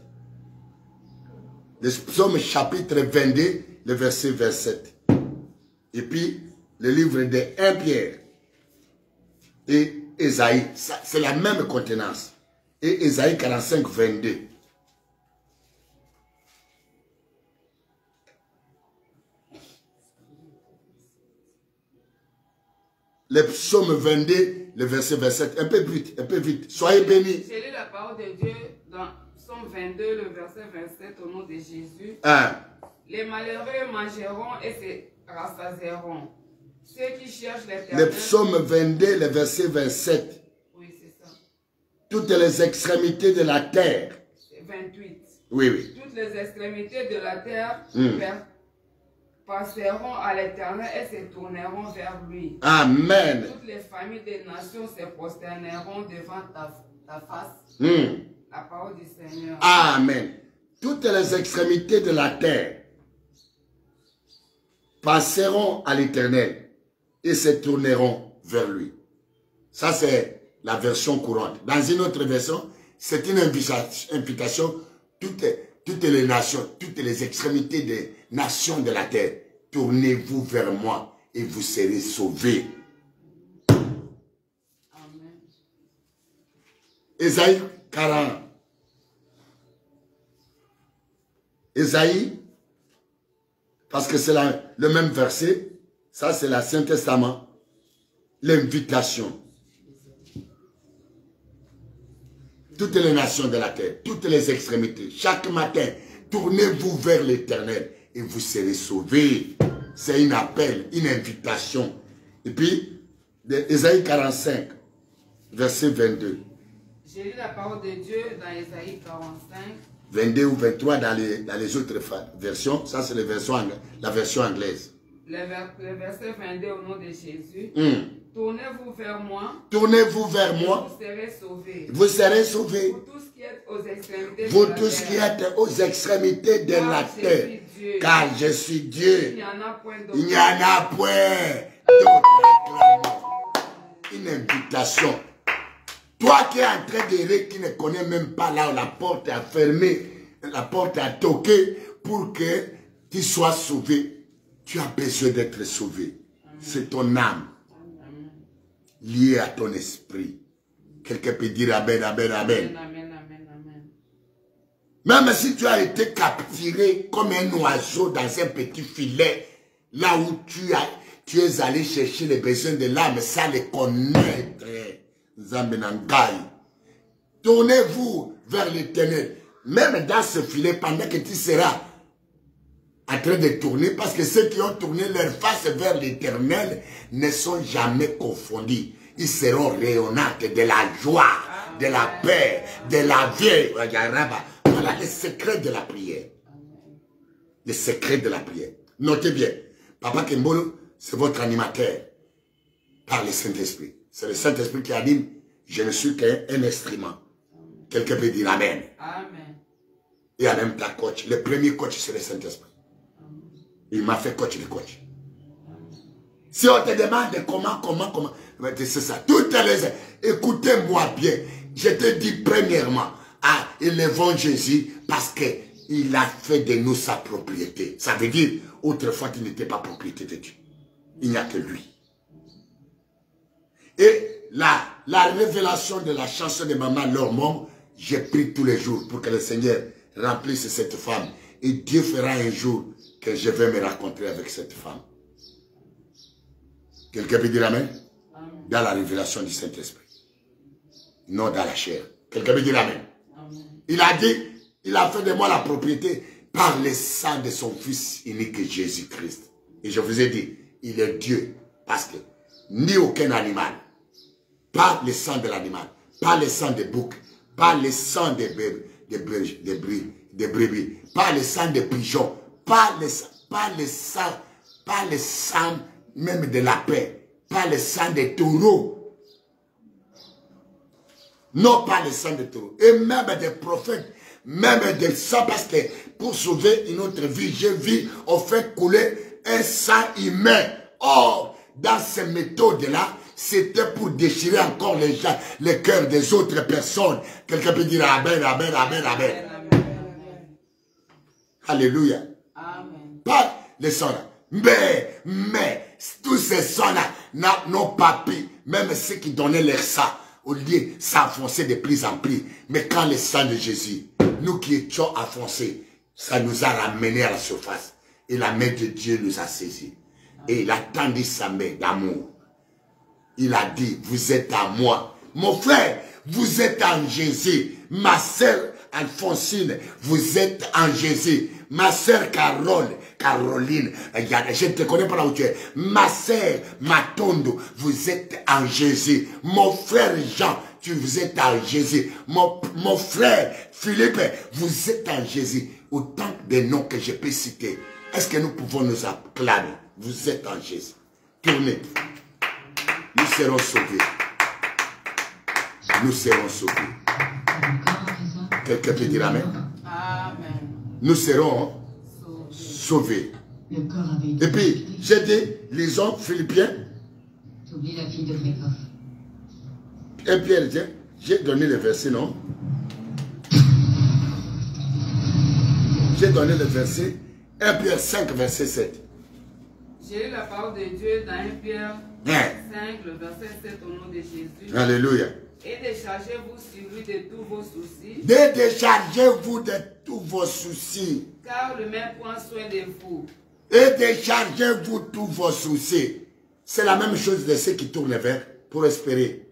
Le psaume chapitre 22, le verset 27. Et puis, le livre de 1 Pierre et Ésaïe. C'est la même contenance. Et Ésaïe 45, 22. Le psaume 22, le verset 27. Un peu vite, un peu vite. Soyez bénis. J'ai lu la parole de Dieu dans psaume 22, le verset 27, au nom de Jésus. Les malheureux mangeront et se rassasieront. Ceux qui cherchent l'éternel. Le psaume 22, le verset 27. Oui, c'est ça. Toutes les extrémités de la terre. 28. Oui, oui. Toutes les extrémités de la terre passeront à l'éternel et se tourneront vers lui. Amen. Toutes les familles des nations se prosterneront devant ta face. La parole du Seigneur. Amen. Toutes les extrémités de la terre passeront à l'éternel et se tourneront vers lui. Ça, c'est la version courante. Dans une autre version, c'est une invitation. Toutes les nations, toutes les extrémités des nations de la terre, tournez-vous vers moi et vous serez sauvés. Amen. Ésaïe 40. Ésaïe, parce que c'est le même verset, ça c'est l'Ancien Testament, l'invitation. toutes les nations de la terre, toutes les extrémités, chaque matin, tournez-vous vers l'Éternel et vous serez sauvés. C'est un appel, une invitation. Et puis, Ésaïe 45, verset 22. J'ai lu la parole de Dieu dans Ésaïe 45. 22 ou 23 dans les autres versions. Ça, c'est la version anglaise. Le verset 22 au nom de Jésus. Tournez-vous vers moi. Tournez-vous vers moi. Vous serez sauvés. Vous serez sauvés. Vous tous qui êtes aux extrémités Vous de la tous terre. qui êtes aux extrémités de la terre. Car je suis Dieu. Il n'y en a point d'autre. Il n'y en a point d'autre. Une invitation. Toi qui es en train d'errer, qui ne connais même pas là où la porte est fermée, la porte est toquée pour que tu sois sauvé. Tu as besoin d'être sauvé. C'est ton âme liée à ton esprit. Quelqu'un peut dire Amen, Amen, Amen. Amen, amen, amen. Même si tu as été capturé comme un oiseau dans un petit filet, là où tu es allé chercher les besoins de l'âme, ça les connaître. Tournez-vous vers l'Éternel. Même dans ce filet, pendant que tu seras en train de tourner, parce que ceux qui ont tourné leur face vers l'Éternel ne sont jamais confondus. Ils seront rayonnants de la joie, de la paix, de la vie. Voilà les secrets de la prière. Les secrets de la prière. Notez bien, Papa Kembolo, c'est votre animateur par le Saint-Esprit. C'est le Saint-Esprit qui anime. Je ne suis qu'un instrument. Quelqu'un peut dire Amen. Amen. Et en même temps, coach. Le premier coach, c'est le Saint-Esprit. Il m'a fait coach de coach. Si on te demande comment, c'est ça. Toutes les... Écoutez-moi bien. Je te dis premièrement, élevons Jésus parce qu'il a fait de nous sa propriété. Ça veut dire, autrefois, qu'il n'était pas propriété de Dieu. Il n'y a que lui. Et la révélation de la chanson de Maman Lormont, j'ai pris tous les jours pour que le Seigneur remplisse cette femme. Et Dieu fera un jour que je vais me rencontrer avec cette femme. Quelqu'un peut dire Amen? Amen. Dans la révélation du Saint-Esprit. Non dans la chair. Quelqu'un peut dire Amen? Amen. Il a dit, il a fait de moi la propriété par le sang de son Fils unique Jésus-Christ. Et je vous ai dit, il est Dieu. Parce que ni aucun animal, pas le sang de l'animal, pas le sang des boucs, pas le sang des brebis, pas le sang des pigeons, pas le sang même de la paix, pas le sang des taureaux. Non, pas le sang des taureaux. Et même des prophètes, même des sangs, parce que pour sauver une autre vie, j'ai vu, on fait couler un sang humain. Or, dans ces méthodes-là, c'était pour déchirer encore les gens, les cœurs des autres personnes. Quelqu'un peut dire Amen, Amen, Amen, Amen. Alléluia. Amen. Pas les sangs-là. Mais, tous ces sangs-là n'ont pas pris. Même ceux qui donnaient leur sang, au lieu s'enfoncer de plus en plus. Mais quand le sang de Jésus, nous qui étions enfoncés, ça nous a ramenés à la surface. Et la main de Dieu nous a saisis. Et il a tendu sa main d'amour. Il a dit, vous êtes à moi. Mon frère, vous êtes en Jésus. Ma sœur Alphonsine, vous êtes en Jésus. Ma sœur Caroline, je ne te connais pas là où tu es. Ma sœur Matondo, vous êtes en Jésus. Mon frère Jean, vous êtes en Jésus. Mon frère Philippe, vous êtes en Jésus. Autant de noms que je peux citer. Est-ce que nous pouvons nous acclamer? Vous êtes en Jésus. Tournez. Nous serons sauvés. Nous serons sauvés. Quelqu'un peut dire Amen? Amen. Nous serons sauvés. Et puis, j'ai dit, lisons Philippiens. T'oublies la fille de Frécoff. Et Pierre dit, j'ai donné le verset, non? J'ai donné le verset. 1 Pierre 5, verset 7. J'ai eu la parole de Dieu dans 1 Pierre 5, le verset 7 au nom de Jésus. Alléluia. Et déchargez-vous sur lui de tous vos soucis. Déchargez-vous de tous vos soucis. Car le même prend soin de vous. Et déchargez-vous tous vos soucis. C'est la même chose de ceux qui tournent vers pour espérer.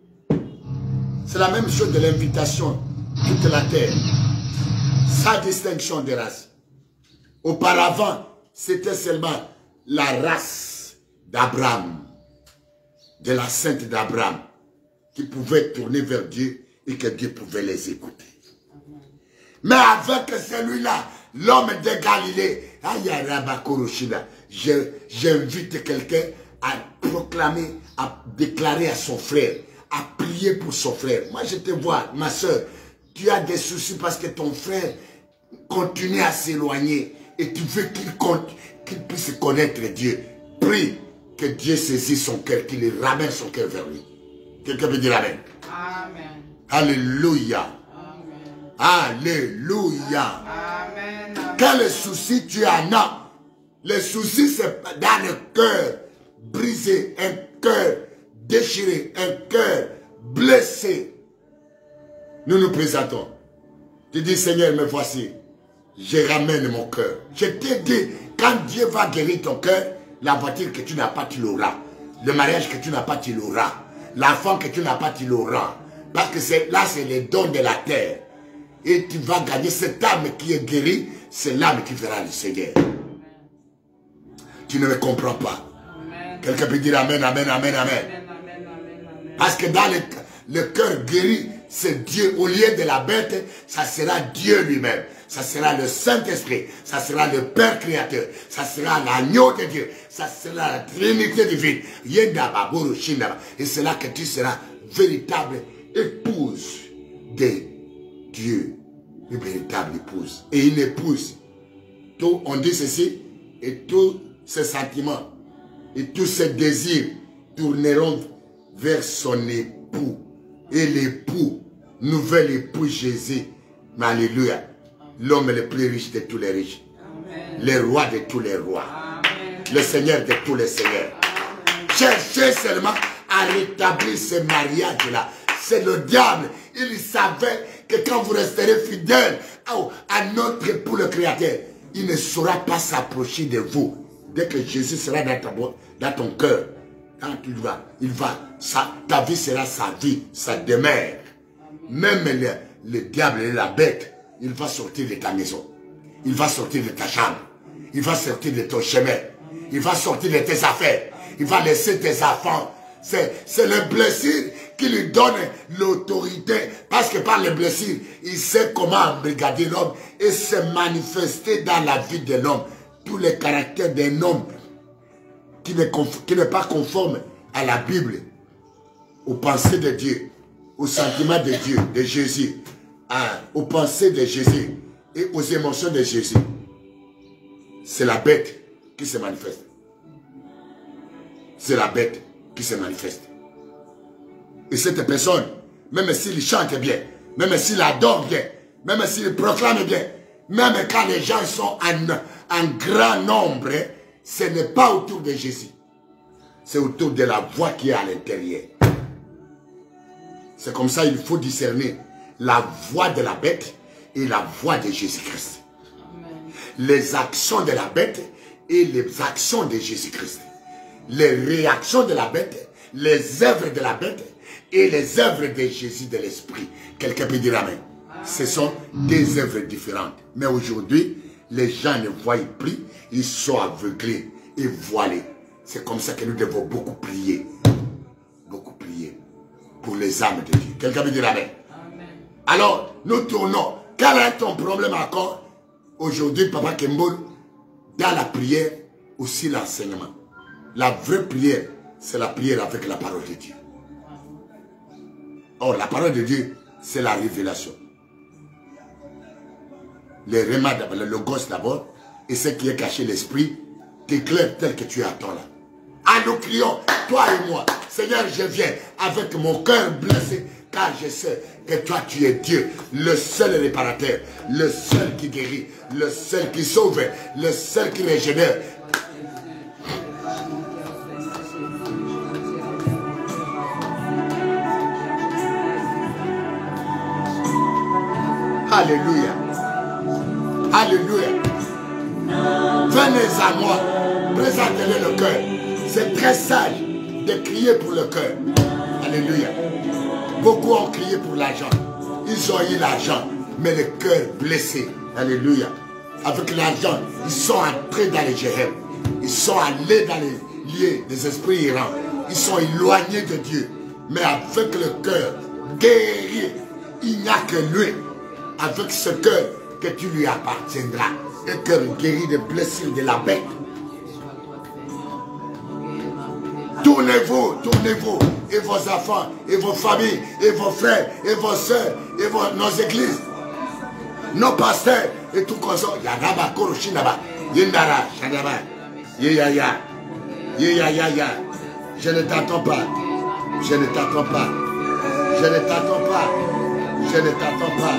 C'est la même chose de l'invitation. toute la terre, sans distinction de race. Auparavant, c'était seulement la race d'Abraham, de la sainte d'Abraham, qui pouvait tourner vers Dieu et que Dieu pouvait les écouter. Mais avec celui-là, l'homme de Galilée, j'invite quelqu'un à proclamer, à déclarer à son frère, à prier pour son frère. Moi, je te vois, ma soeur, tu as des soucis parce que ton frère continue à s'éloigner et tu veux qu'il puisse connaître Dieu. Prie que Dieu saisisse son cœur, qu'il ramène son cœur vers lui. Quelqu'un peut dire Amen. Amen. Alléluia. Amen. Alléluia. Amen. Quel souci tu en as? Le souci, c'est dans le cœur brisé, un cœur déchiré, un cœur blessé. Nous nous présentons. Tu dis, Seigneur, me voici. Je ramène mon cœur. Je t'ai dit, quand Dieu va guérir ton cœur, la voiture que tu n'as pas, tu l'auras. Le mariage que tu n'as pas, tu l'auras. L'enfant que tu n'as pas, tu l'auras. Parce que là, c'est les dons de la terre. Et tu vas gagner cette âme qui est guérie, c'est l'âme qui verra le Seigneur. Tu ne me comprends pas. Quelqu'un peut dire Amen, Amen, Amen, Amen. Parce que dans le cœur guéri, c'est Dieu. Au lieu de la bête, ça sera Dieu lui-même. Ça sera le Saint-Esprit. Ça sera le Père créateur. Ça sera l'agneau de Dieu. Ça sera la Trinité divine. Et c'est là que tu seras véritable épouse de Dieu. Une véritable épouse. Et une épouse, tout, on dit ceci, et tous ses sentiments, et tous ses désirs tourneront vers son époux. Et l'époux, nouvel époux Jésus, mais alléluia, l'homme le plus riche de tous les riches. Amen. Le roi de tous les rois. Amen. Le Seigneur de tous les seigneurs. Amen. Cherchez seulement à rétablir ce mariage-là. C'est le diable. Il savait que quand vous resterez fidèle à notre époux le Créateur, il ne saura pas s'approcher de vous. Dès que Jésus sera dans ton cœur, quand ta vie sera sa vie, sa demeure. Même le diable et la bête, il va sortir de ta maison. Il va sortir de ta chambre. Il va sortir de ton chemin. Il va sortir de tes affaires. Il va laisser tes enfants. C'est le blessure qui lui donne l'autorité. Parce que par le blessure, il sait comment embrigader l'homme et se manifester dans la vie de l'homme. Tous les caractères d'un homme qui n'est pas conforme à la Bible, aux pensées de Dieu, aux sentiments de Dieu, de Jésus, aux pensées de Jésus et aux émotions de Jésus. C'est la bête qui se manifeste. C'est la bête qui se manifeste. Et cette personne, même s'il chante bien, même s'il adore bien, même s'il proclame bien, même quand les gens sont en grand nombre, ce n'est pas autour de Jésus. C'est autour de la voix qui est à l'intérieur. C'est comme ça qu'il faut discerner la voix de la bête et la voix de Jésus-Christ. Les actions de la bête et les actions de Jésus-Christ. Les réactions de la bête, les œuvres de la bête et les œuvres de Jésus de l'Esprit. Quelqu'un peut dire Amen. Ce sont des œuvres différentes. Mais aujourd'hui, les gens ne voient plus, ils sont aveuglés et voilés. C'est comme ça que nous devons beaucoup prier. Beaucoup prier pour les âmes de Dieu. Quelqu'un peut dire Amen. Amen. Alors, nous tournons. Quel est ton problème encore? Aujourd'hui, Papa Kembol, dans la prière, aussi l'enseignement. La vraie prière, c'est la prière avec la parole de Dieu. Or, la parole de Dieu, c'est la révélation. Les remèdes, le logos d'abord, et ce qui est caché, l'esprit, t'éclaire tel que tu attends là. Ah, nous crions, toi et moi, Seigneur, je viens avec mon cœur blessé, car je sais que toi, tu es Dieu, le seul réparateur, le seul qui guérit, le seul qui sauve, le seul qui régénère. Alléluia. Alléluia. Venez à moi. Présentez-le le cœur. C'est très sage de crier pour le cœur. Alléluia. Beaucoup ont crié pour l'argent. Ils ont eu l'argent, mais le cœur blessé. Alléluia. Avec l'argent, ils sont entrés dans les Jéhem. Ils sont allés dans les lieux des esprits errants. Ils sont éloignés de Dieu. Mais avec le cœur guéri, il n'y a que lui. Avec ce cœur que tu lui appartiendras. Un cœur guéri des blessures de la bête. Tournez-vous, tournez-vous, et vos enfants, et vos familles, et vos frères, et vos soeurs, et nos églises, nos pasteurs, et tout comme ça. Yagaba, Koroshinaba, Yendara, Shadaba, Yeyaya, Yeyaya, je ne t'attends pas, je ne t'attends pas, je ne t'attends pas, je ne t'attends pas,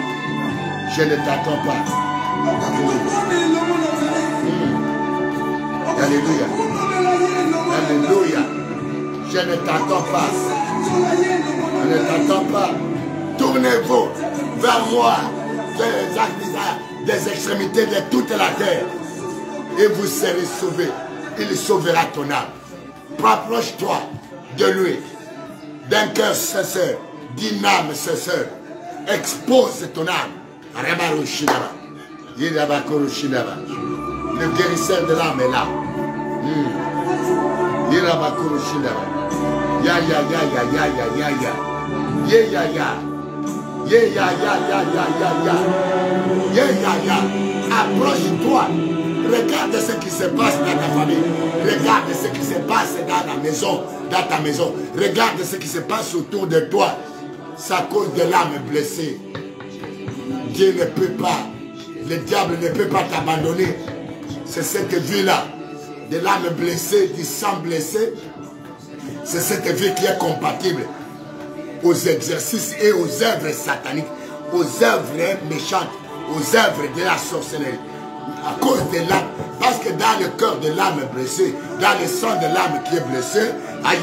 je ne t'attends pas. Alléluia, Alléluia. Je ne t'attends pas. Je ne t'attends pas. Tournez-vous vers moi des extrémités de toute la terre. Et vous serez sauvés. Il sauvera ton âme. Rapproche-toi de lui. D'un cœur sincère. D'une âme sincère. Expose ton âme. Le guérisseur de l'âme est là. Ya ya ya ya ya ya ya ya. Ya ya ya. Ya ya ya ya ya ya ya. Ya ya ya. Approche-toi. Regarde ce qui se passe dans ta famille. Regarde ce qui se passe dans la maison, dans ta maison. Regarde ce qui se passe autour de toi. C'est à cause de l'âme blessée. Dieu ne peut pas. Le diable ne peut pas t'abandonner. C'est cette vie-là. De l'âme blessée, du sang blessé, c'est cette vie qui est compatible aux exercices et aux œuvres sataniques, aux œuvres méchantes, aux œuvres de la sorcellerie. À cause de l'âme, parce que dans le cœur de l'âme blessée, dans le sang de l'âme qui est blessé, il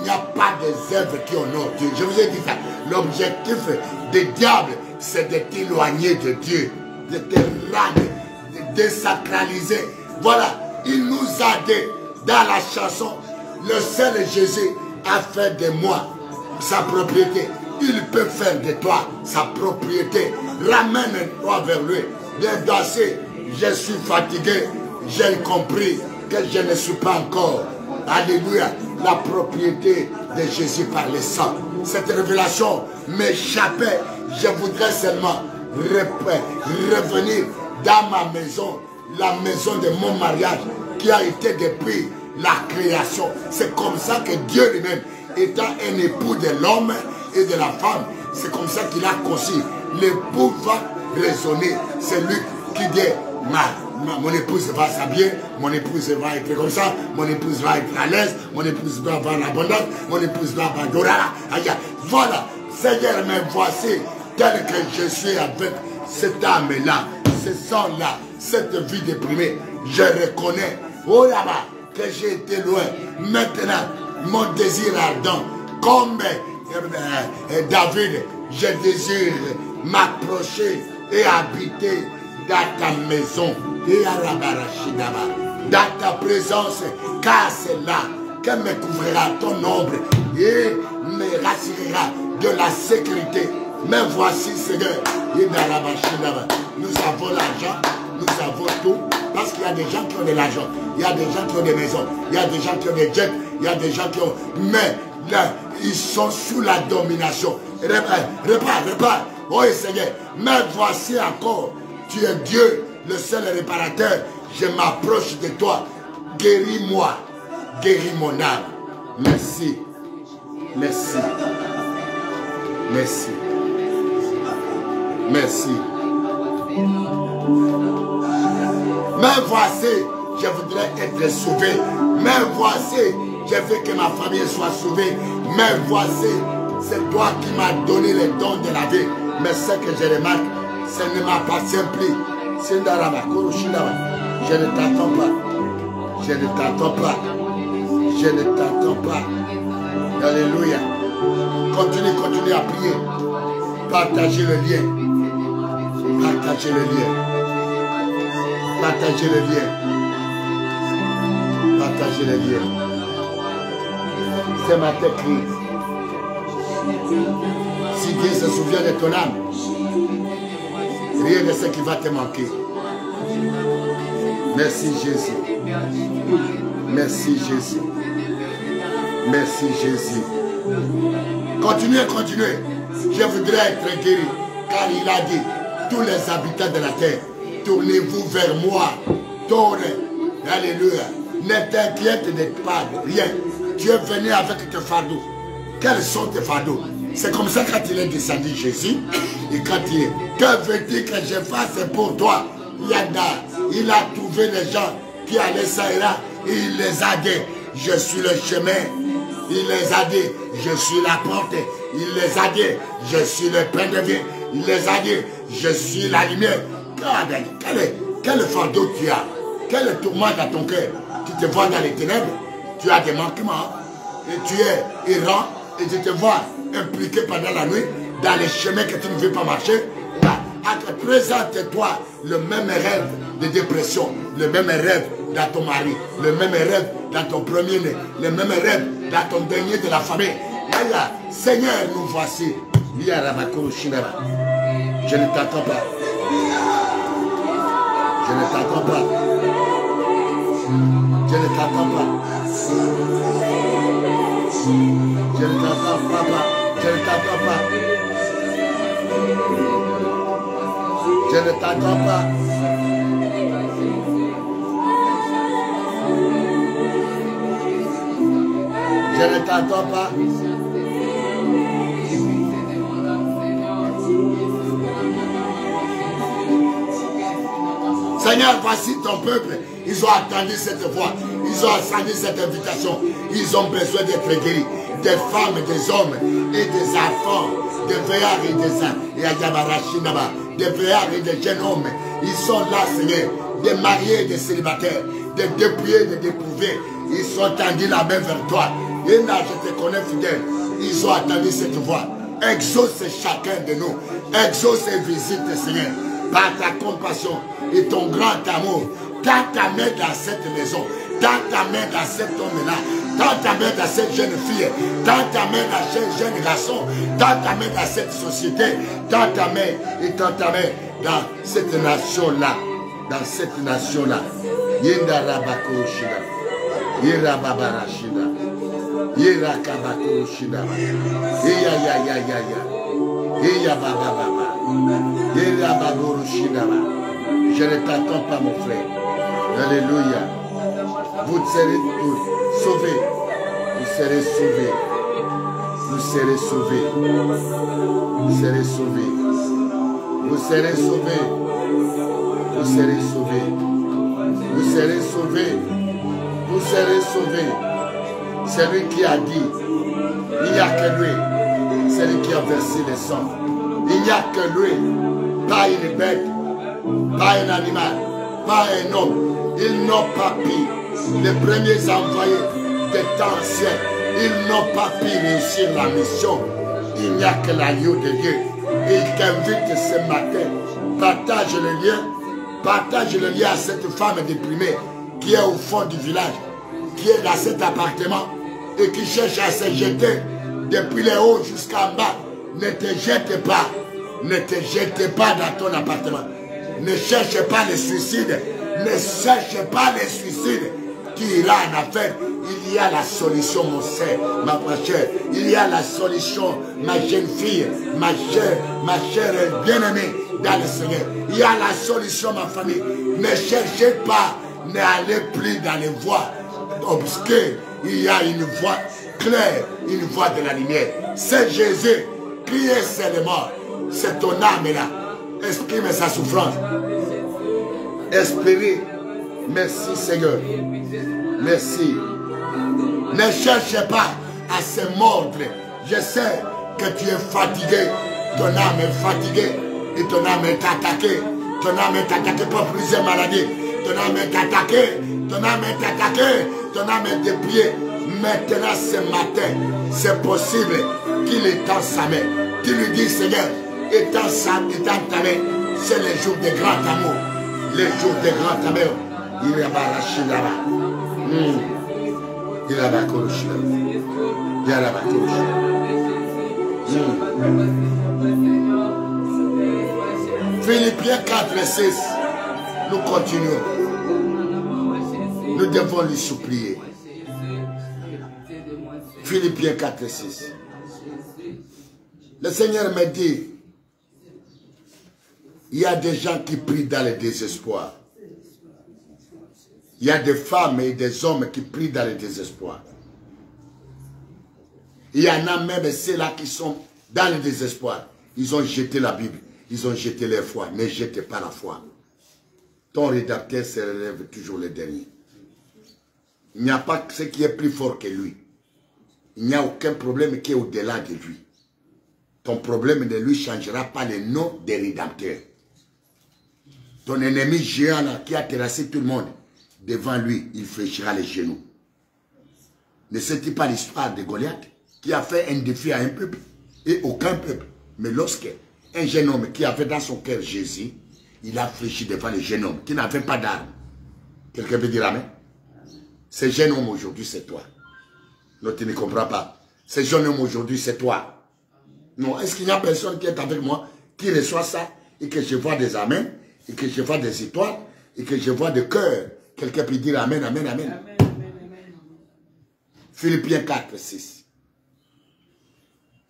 n'y a pas des œuvres qui honorent Dieu. Je vous ai dit ça. L'objectif des diables, c'est de t'éloigner de Dieu, de te rendre, de désacraliser. Voilà, il nous a dit dans la chanson, le seul Jésus a fait de moi sa propriété. Il peut faire de toi sa propriété. Ramène-toi vers lui. Viens danser. Je suis fatigué. J'ai compris que je ne suis pas encore. Alléluia. La propriété de Jésus par le sang. Cette révélation m'échappait. Je voudrais seulement revenir dans ma maison. La maison de mon mariage qui a été depuis la création. C'est comme ça que Dieu lui-même, étant un époux de l'homme et de la femme, c'est comme ça qu'il a conçu. L'époux va raisonner. C'est lui qui dit, mon épouse va s'habiller, mon épouse va être comme ça, mon épouse va être à l'aise, mon épouse va avoir l'abondance, mon épouse va avoir l'orara. Voilà, Seigneur, me voici tel que je suis avec cette âme-là, ce sang-là, cette vie déprimée. Je reconnais, oh là-bas, que j'ai été loin. Maintenant, mon désir ardent, comme David, je désire m'approcher et habiter dans ta maison. Dans ta présence, car c'est là que me couvrira ton ombre et me rassurera de la sécurité. Mais voici, Seigneur, nous avons l'argent, nous avons tout, parce qu'il y a des gens qui ont de l'argent, il y a des gens qui ont des maisons, il y a des gens qui ont des jets, il y a des gens qui ont... Mais là, ils sont sous la domination. Repars. Oh Seigneur, mais voici encore, tu es Dieu, le seul réparateur. Je m'approche de toi. Guéris-moi, guéris mon âme. Merci. Merci. Merci. Merci. Mais voici, je voudrais être sauvé. Mais voici, je veux que ma famille soit sauvée. Mais voici, c'est toi qui m'as donné les dons de la vie. Mais ce que je remarque, ça ne m'appartient plus. Je ne t'attends pas. Je ne t'attends pas. Je ne t'attends pas. Alléluia. Continue à prier. Partagez le lien. Partagez le lien. Partagez le lien. Partagez le lien. C'est ma technique. Si Dieu se souvient de ton âme, rien de ce qui va te manquer. Merci Jésus. Merci Jésus. Merci Jésus. Continuez, continuez. Je voudrais être guéri. Car il a dit, tous les habitants de la terre, tournez-vous vers moi. Tournez. Alléluia. Ne t'inquiète pas de rien. Tu es venu avec tes fardeaux. Quels sont tes fardeaux? C'est comme ça quand il est descendu Jésus. Et quand il est, que veux-tu que je fasse pour toi? Il a trouvé les gens qui allaient ça et là. Et il les a dit, je suis le chemin. Il les a dit, je suis la porte. Il les a dit, je suis le pain de vie. Il les a dit, je suis la lumière. Quel fardeau tu as? Quel tourment dans ton cœur? Tu te vois dans les ténèbres, tu as des manquements, et tu es errant, et tu te vois impliqué pendant la nuit dans les chemins que tu ne veux pas marcher. Présente-toi le même rêve de dépression, le même rêve dans ton mari, le même rêve dans ton premier-né, le même rêve dans ton dernier de la famille. Seigneur, nous voici. Je ne t'attends pas. Je ne t'attends pas. Je ne t'attends pas. Je ne t'attends pas. Je ne t'attends pas. Je ne t'attends pas. Je ne t'attends pas. Seigneur, voici ton peuple. Ils ont attendu cette voix. Ils ont attendu cette invitation. Ils ont besoin d'être guéris. Des femmes, des hommes et des enfants. Des vieillards et des vieillards et des jeunes hommes. Ils sont là, Seigneur. Des mariés et des célibataires. Des dépouillés et des dépourvus. Ils ont tendu la main vers toi. Et là, je te connais fidèle. Ils ont attendu cette voix. Exauce chacun de nous. Exauce et visite, Seigneur. Par ta compassion et ton grand amour. Tends ta main dans cette maison. Tends ta main dans cet homme-là. Tends ta main dans cette jeune fille. Tends ta main dans ce jeune garçon. Tends ta main dans cette société. Tends ta main et tends ta main dans cette nation-là. Dans cette nation-là. Yenda Rabako Shida. Yera Babara Shida. Yera Kabako Shida. Eya ya ya ya ya. Eya Baba Baba. Yera Baboro Shida. Je ne t'attends pas, mon frère. Alléluia. Vous serez tous sauvés. Vous serez sauvés. Vous serez sauvés. Vous serez sauvés. Vous serez sauvés. Vous serez sauvés. Vous serez sauvés. Vous serez sauvés. C'est lui qui a dit, il n'y a que lui. C'est lui qui a versé le sang. Il n'y a que lui. Pas une bête, pas un animal, pas un homme. Ils n'ont pas pu. Les premiers envoyés des temps anciens, ils n'ont pas pu réussir la mission. Il n'y a que l'agneau de Dieu. Et il t'invite ce matin. Partage le lien. Partage le lien à cette femme déprimée qui est au fond du village, qui est dans cet appartement et qui cherche à se jeter depuis les hauts jusqu'en bas. Ne te jette pas. Ne te jette pas dans ton appartement. Ne cherche pas le suicide. Ne cherche pas le suicide. Tu iras en affaire. Il y a la solution, mon frère, ma chère. Il y a la solution, ma jeune fille, ma chère bien-aimée dans le Seigneur. Il y a la solution, ma famille. Ne cherchez pas, n'allez plus dans les voies obscures. Il y a une voie claire, une voie de la lumière. C'est Jésus qui est seulement. C'est ton âme là. Exprime sa souffrance. Espérez. Merci Seigneur. Merci. Ne cherchez pas à se mordre. Je sais que tu es fatigué. Ton âme est fatiguée. Et ton âme est attaquée. Ton âme est attaquée par plusieurs maladies. Ton âme est attaquée. Ton âme est attaquée. Ton âme est dépliée. Maintenant, ce matin, c'est possible qu'il étend sa main. Tu lui dis, Seigneur, étends ta main. C'est le jour de grand amour. Le jour de grand amour. Il est baraché là-bas. Il est baraché là-bas. Il est baraché là-bas. Philippiens 4 et 6. Nous continuons. Nous devons lui supplier. Philippiens 4 et 6. Le Seigneur me dit, il y a des gens qui prient dans le désespoir. Il y a des femmes et des hommes qui prient dans le désespoir. Il y en a même ceux-là qui sont dans le désespoir. Ils ont jeté la Bible. Ils ont jeté leur foi. Ne jetez pas la foi. Ton rédacteur se relève toujours le dernier. Il n'y a pas ce qui est plus fort que lui. Il n'y a aucun problème qui est au-delà de lui. Ton problème ne lui changera pas le nom des rédacteurs. Ton ennemi géant là, qui a terrassé tout le monde, devant lui, il fléchira les genoux. Ne sais-tu pas l'histoire de Goliath, qui a fait un défi à un peuple et aucun peuple. Mais lorsque un jeune homme qui avait dans son cœur Jésus, il a fléchi devant le jeune homme qui n'avait pas d'armes. Quelqu'un peut dire amen? Ce jeune homme aujourd'hui, c'est toi. Non, tu ne comprends pas. Ce jeune homme aujourd'hui, c'est toi. Non, est-ce qu'il n'y a personne qui est avec moi, qui reçoit ça, et que je vois des amens, et que je vois des étoiles, et que je vois des cœurs? Quelqu'un peut dire amen, amen, amen. Amen, amen, amen. Philippiens 4, 6.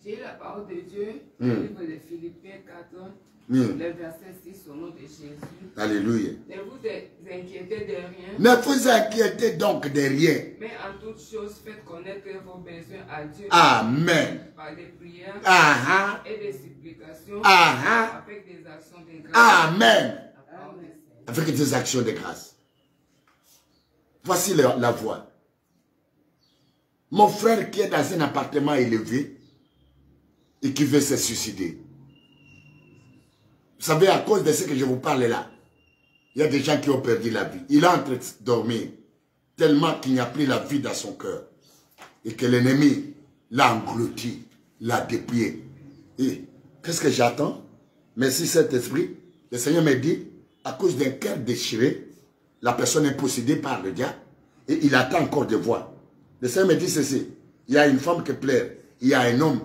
J'ai la parole de Dieu, le livre de Philippiens 4, le verset 6 au nom de Jésus. Alléluia. Ne vous inquiétez de rien. Ne vous inquiétez donc de rien. Mais en toutes choses, faites connaître vos besoins à Dieu. Amen. Par des prières et des supplications. Avec des actions de grâce. Amen. Amen. Avec des actions de grâce. Voici la voie. Mon frère qui est dans un appartement élevé et qui veut se suicider. Vous savez, à cause de ce que je vous parle là, il y a des gens qui ont perdu la vie. Il est en train de dormir tellement qu'il n'y a plus la vie dans son cœur. Et que l'ennemi l'a englouti, l'a déplié. Et qu'est-ce que j'attends? Merci Saint-Esprit. Le Seigneur me dit, à cause d'un cœur déchiré, la personne est possédée par le diable et il attend encore de voir. Le Seigneur me dit ceci, il y a une femme qui pleure, il y a un homme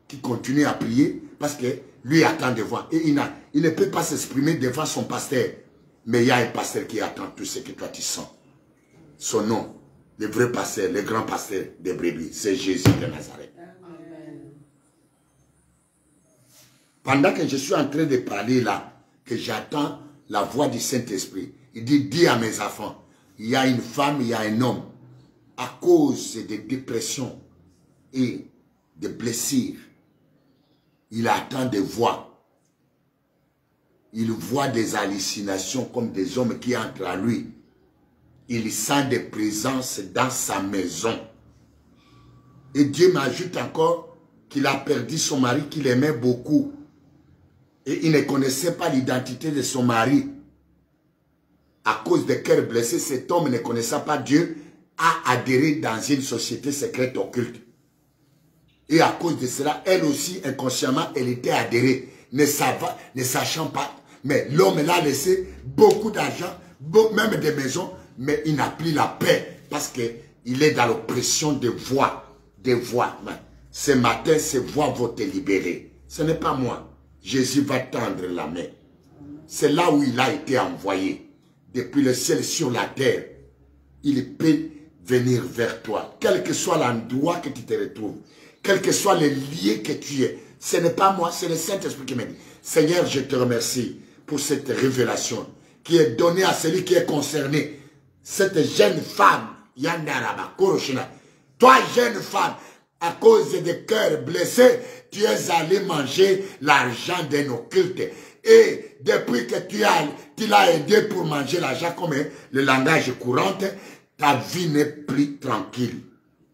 qui continue à prier parce que lui attend de voir. Et il ne peut pas s'exprimer devant son pasteur. Mais il y a un pasteur qui attend tout ce que toi tu sens. Son nom, le vrai pasteur, le grand pasteur des brebis, c'est Jésus de Nazareth. Amen. Pendant que je suis en train de parler là, que j'attends la voix du Saint-Esprit, il dit, dis à mes enfants, il y a une femme, il y a un homme, à cause de dépression et de blessures, il attend des voix. Il voit des hallucinations comme des hommes qui entrent à lui. Il sent des présences dans sa maison. Et Dieu m'ajoute encore qu'il a perdu son mari qu'il aimait beaucoup. Et il ne connaissait pas l'identité de son mari. À cause de cœur blessé, cet homme ne connaissant pas Dieu a adhéré dans une société secrète occulte. Et à cause de cela, elle aussi, inconsciemment, elle était adhérée, ne sachant pas. Mais l'homme l'a laissé beaucoup d'argent, même des maisons, mais il n'a plus la paix parce qu'il est dans l'oppression des voix. Ce matin, ces voix vont te libérer. Ce n'est pas moi. Jésus va tendre la main. C'est là où il a été envoyé. Depuis le ciel sur la terre, il peut venir vers toi. Quel que soit l'endroit que tu te retrouves, quel que soit le lieu que tu es. Ce n'est pas moi, c'est le Saint-Esprit qui me dit. Seigneur, je te remercie pour cette révélation qui est donnée à celui qui est concerné. Cette jeune femme, Yandaraba, Koroshina. Toi, jeune femme, à cause de cœurs blessés, tu es allé manger l'argent d'un occulte. Et depuis que tu l'as aidé pour manger l'argent comme le langage courant, ta vie n'est plus tranquille.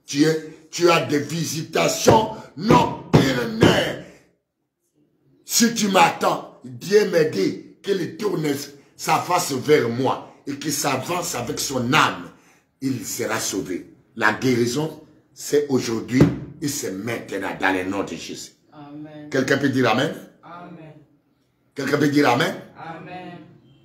Tu as des visitations nocturnes. Si tu m'attends, Dieu me dit qu'il tourne sa face vers moi et qu'il s'avance avec son âme, il sera sauvé. La guérison, c'est aujourd'hui et c'est maintenant dans le nom de Jésus. Amen. Quelqu'un peut dire Amen? Amen. Quelqu'un peut dire Amen? Amen.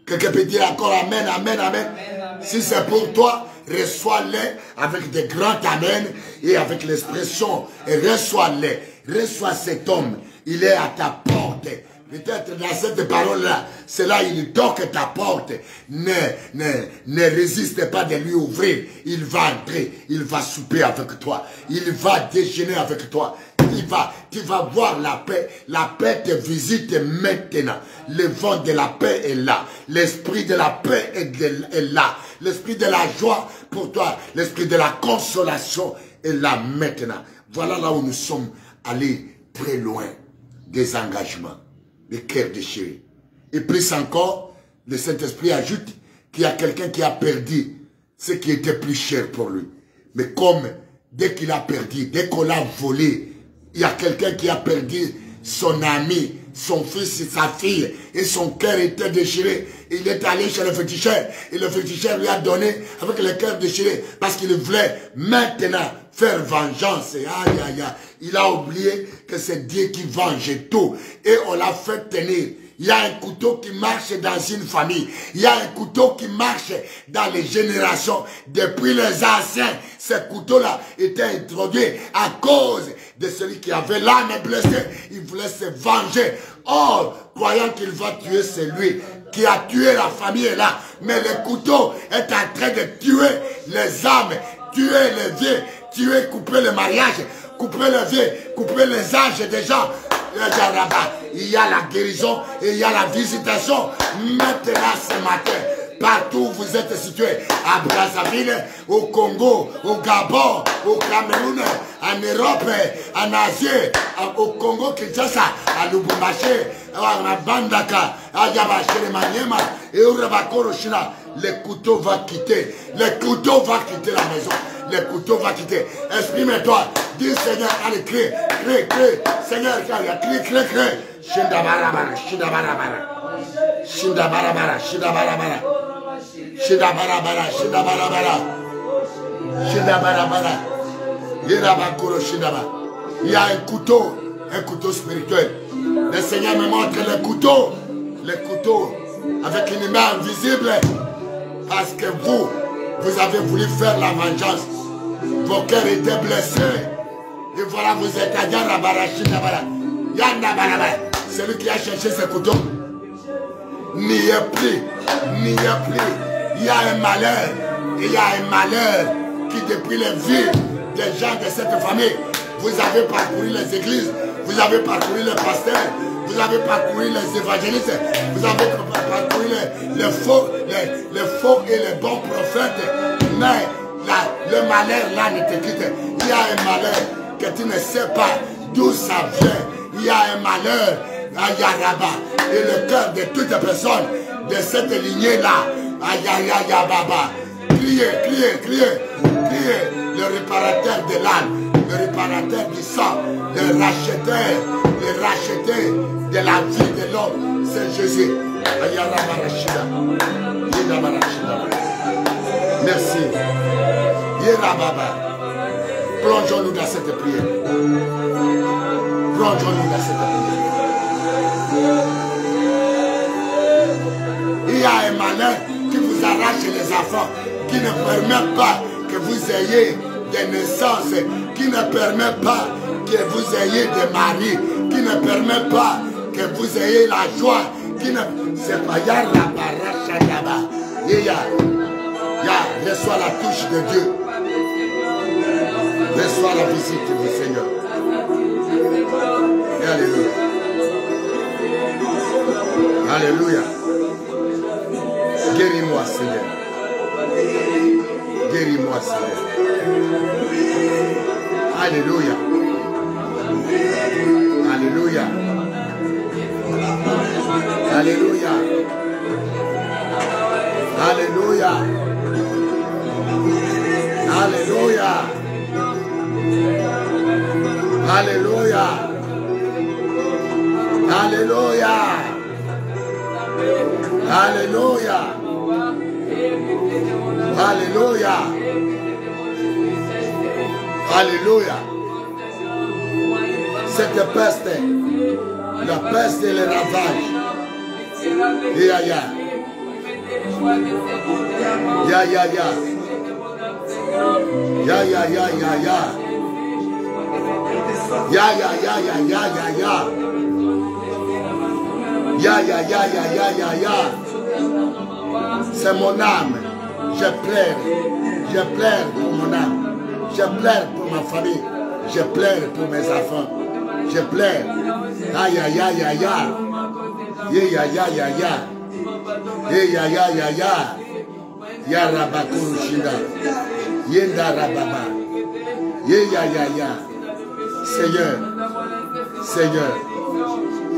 Quelqu'un peut dire encore Amen, Amen, Amen? Amen. Si c'est pour toi, reçois-les avec des grands Amen et avec l'expression, et reçois-les. reçois cet homme, il est à ta porte. Peut-être dans cette parole-là, c'est là il toque ta porte. Ne résiste pas de lui ouvrir. Il va entrer, il va souper avec toi. Il va déjeuner avec toi. Tu vas voir la paix. La paix te visite maintenant. Le vent de la paix est là. L'esprit de la paix est là. L'esprit de la joie pour toi. L'esprit de la consolation est là maintenant. Voilà là où nous sommes allés très loin des engagements. Le cœur déchiré. Et plus encore, le Saint-Esprit ajoute qu'il y a quelqu'un qui a perdu ce qui était plus cher pour lui. Mais comme dès qu'il a perdu, dès qu'on l'a volé, il y a quelqu'un qui a perdu son ami, son fils et sa fille, et son cœur était déchiré. Il est allé chez le féticheur, et le féticheur lui a donné avec le cœur déchiré, parce qu'il voulait maintenant faire vengeance. Aïe, aïe, aïe. Il a oublié que c'est Dieu qui venge tout. Et on l'a fait tenir. Il y a un couteau qui marche dans une famille. Il y a un couteau qui marche dans les générations. Depuis les anciens, ce couteau-là était introduit à cause de celui qui avait l'âme blessée. Il voulait se venger. Or, croyant qu'il va tuer celui qui a tué la famille est là. Mais le couteau est en train de tuer les âmes, tuer les vieux, tuer, couper le mariage, couper les vieux, couper les âges des gens. Il y a la guérison et il y a la visitation maintenant ce matin. Partout où vous êtes situés, à Brazzaville, au Congo, au Gabon, au Cameroun, en Europe, en Asie, au Congo, Kinshasa, à Lubumbashi, à Bandaka, à Yabashire Maniema, et au Rabakoro China, le couteau va quitter. Le couteau va quitter la maison. Le couteau va quitter. Exprime-toi. Dis Seigneur, allez, crie, crie, crie. Seigneur, crie, crie, crie. Shindabarabara, Shindabarabara. Shindabarabara, Shindabarabara. Shindabarabara, Shindabarabara. Shindabarabara. Yerabakuro Shindaba. Il y a un couteau spirituel. Le Seigneur me montre le couteau avec une main invisible. Parce que vous avez voulu faire la vengeance. Vos cœurs étaient blessés. Et voilà, vous êtes à Yarabara, Shinabara. Yandabarabara. Celui qui a cherché ce couteau n'y est plus. N'y est plus. Il y a un malheur. Il y a un malheur qui, depuis les vies des gens de cette famille, vous avez parcouru les églises, vous avez parcouru les pasteurs, vous avez parcouru les évangélistes, vous avez parcouru les faux et les bons prophètes. Mais le malheur là ne te quitte. Il y a un malheur que tu ne sais pas d'où ça vient. Il y a un malheur à Yaraba. Et le cœur de toutes les personnes de cette lignée-là, à Yarababa. Criez, criez, criez, criez. Le réparateur de l'âme, le réparateur du sang, le racheteur de la vie de l'homme, c'est Jésus. Merci. Plongeons-nous dans cette prière. Plongeons-nous dans cette prière. Il y a un malheur qui vous arrache les enfants, qui ne permet pas que vous ayez des naissances, qui ne permet pas que vous ayez des maris, qui ne permet pas que vous ayez la joie, qui ne... C'est pas ya la baracha yaba. Reçois la touche de Dieu. Reçois la visite du Seigneur. Alléluia. Alléluia. Guéris-moi, Seigneur. Guéris-moi, Seigneur. Alléluia. Alléluia. Alléluia. Alléluia. Alléluia. Alléluia. Alléluia. Alléluia. Alléluia. Alléluia. Cette peste, la peste et le ravage. Ya ya. Ya ya ya. Ya ya ya ya ya. Ya, ya, ya, ya, ya, ya, ya. Ya, ya, ya, ya, ya, ya, ya. C'est mon âme. Je pleure pour mon âme. Je pleure pour ma famille. Je pleure pour mes enfants. Je pleure. Aïe, aïe, aïe, aïe, aïe. Ya, ya, ya, ya, ya. Ya, ya, ya, ya, ya. Ya Rabakuru Shida. Yenda Rababa. Ya, ya, ya, ya. Seigneur. Seigneur.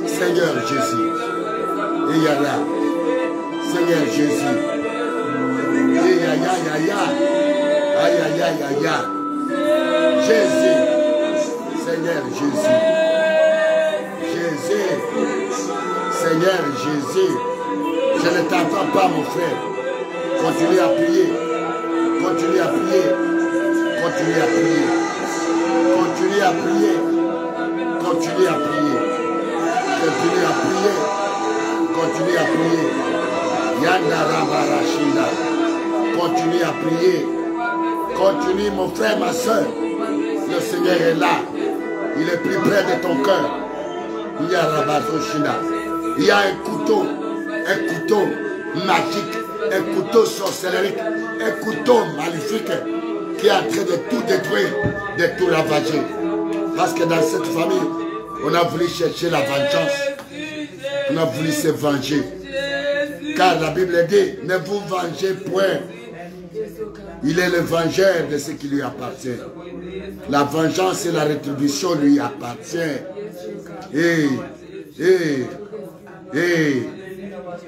Seigneur Jésus. Ya, ya, ya. Seigneur Jésus. Ya, ya, ya, ya, ya. Aïe, aïe, aïe, aïe, aïe. Jésus. Seigneur Jésus. Jésus. Seigneur Jésus. Je ne t'entends pas, mon frère. Continue à prier. Continue à prier. Continue à prier. Continue à prier. Continue à prier. Continue à prier. Continue à prier. Yanda Rabarashina. Continue à prier. Continue, mon frère, ma soeur. Le Seigneur est là. Il est plus près de ton cœur. Il y a Rabazoshina. Il y a un couteau magique, un couteau sorcellerique, un couteau maléfique qui est en train de tout détruire, de tout ravager. Parce que dans cette famille, on a voulu chercher la vengeance. On a voulu se venger. Car la Bible dit, ne vous vengez point. Il est le vengeur de ce qui lui appartient. La vengeance et la rétribution lui appartiennent.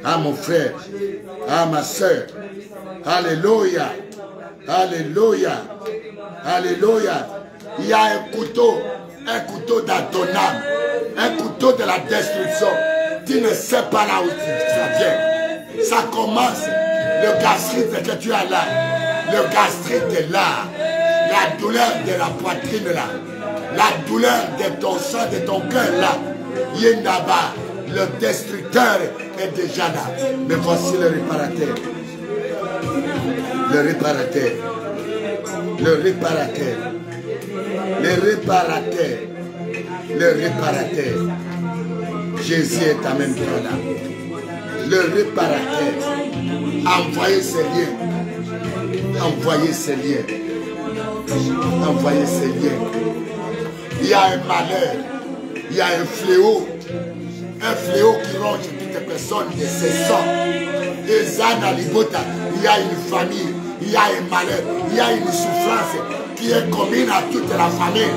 À mon frère, à ma soeur. Alléluia. Alléluia. Alléluia. Il y a un couteau dans ton âme. Un couteau de la destruction. Tu ne sais pas là où ça vient. Ça commence. Le gastrite que tu as là. Le gastrite est là. La douleur de la poitrine là. La douleur de ton sang, de ton cœur là. Yendaba. Le destructeur est déjà là. Mais voici le réparateur. Le réparateur. Le réparateur. Le réparateur. Le réparateur. Jésus est en même temps là. Le réparateur. Envoyez ces liens. Envoyez ces liens. Envoyez ces liens. Il y a un malheur. Il y a un fléau. Un fléau qui ronge toutes les personnes de ses sangs. Et Zana Libota, il y a une famille, il y a un malheur, il y a une souffrance qui est commune à toute la famille.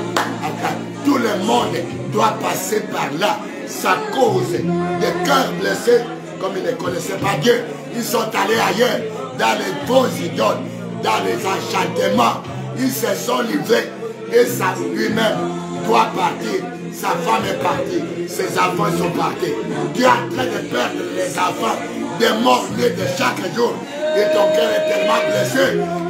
Tout le monde doit passer par là. Ça cause des cœurs blessés, comme ils ne connaissaient pas Dieu. Ils sont allés ailleurs, dans les faux idoles, dans les enchantements. Ils se sont livrés et ça lui-même doit partir. Sa femme est partie, ses enfants sont partis. Tu es en train de perdre les enfants, des morts nés de chaque jour. Et ton cœur est tellement blessé.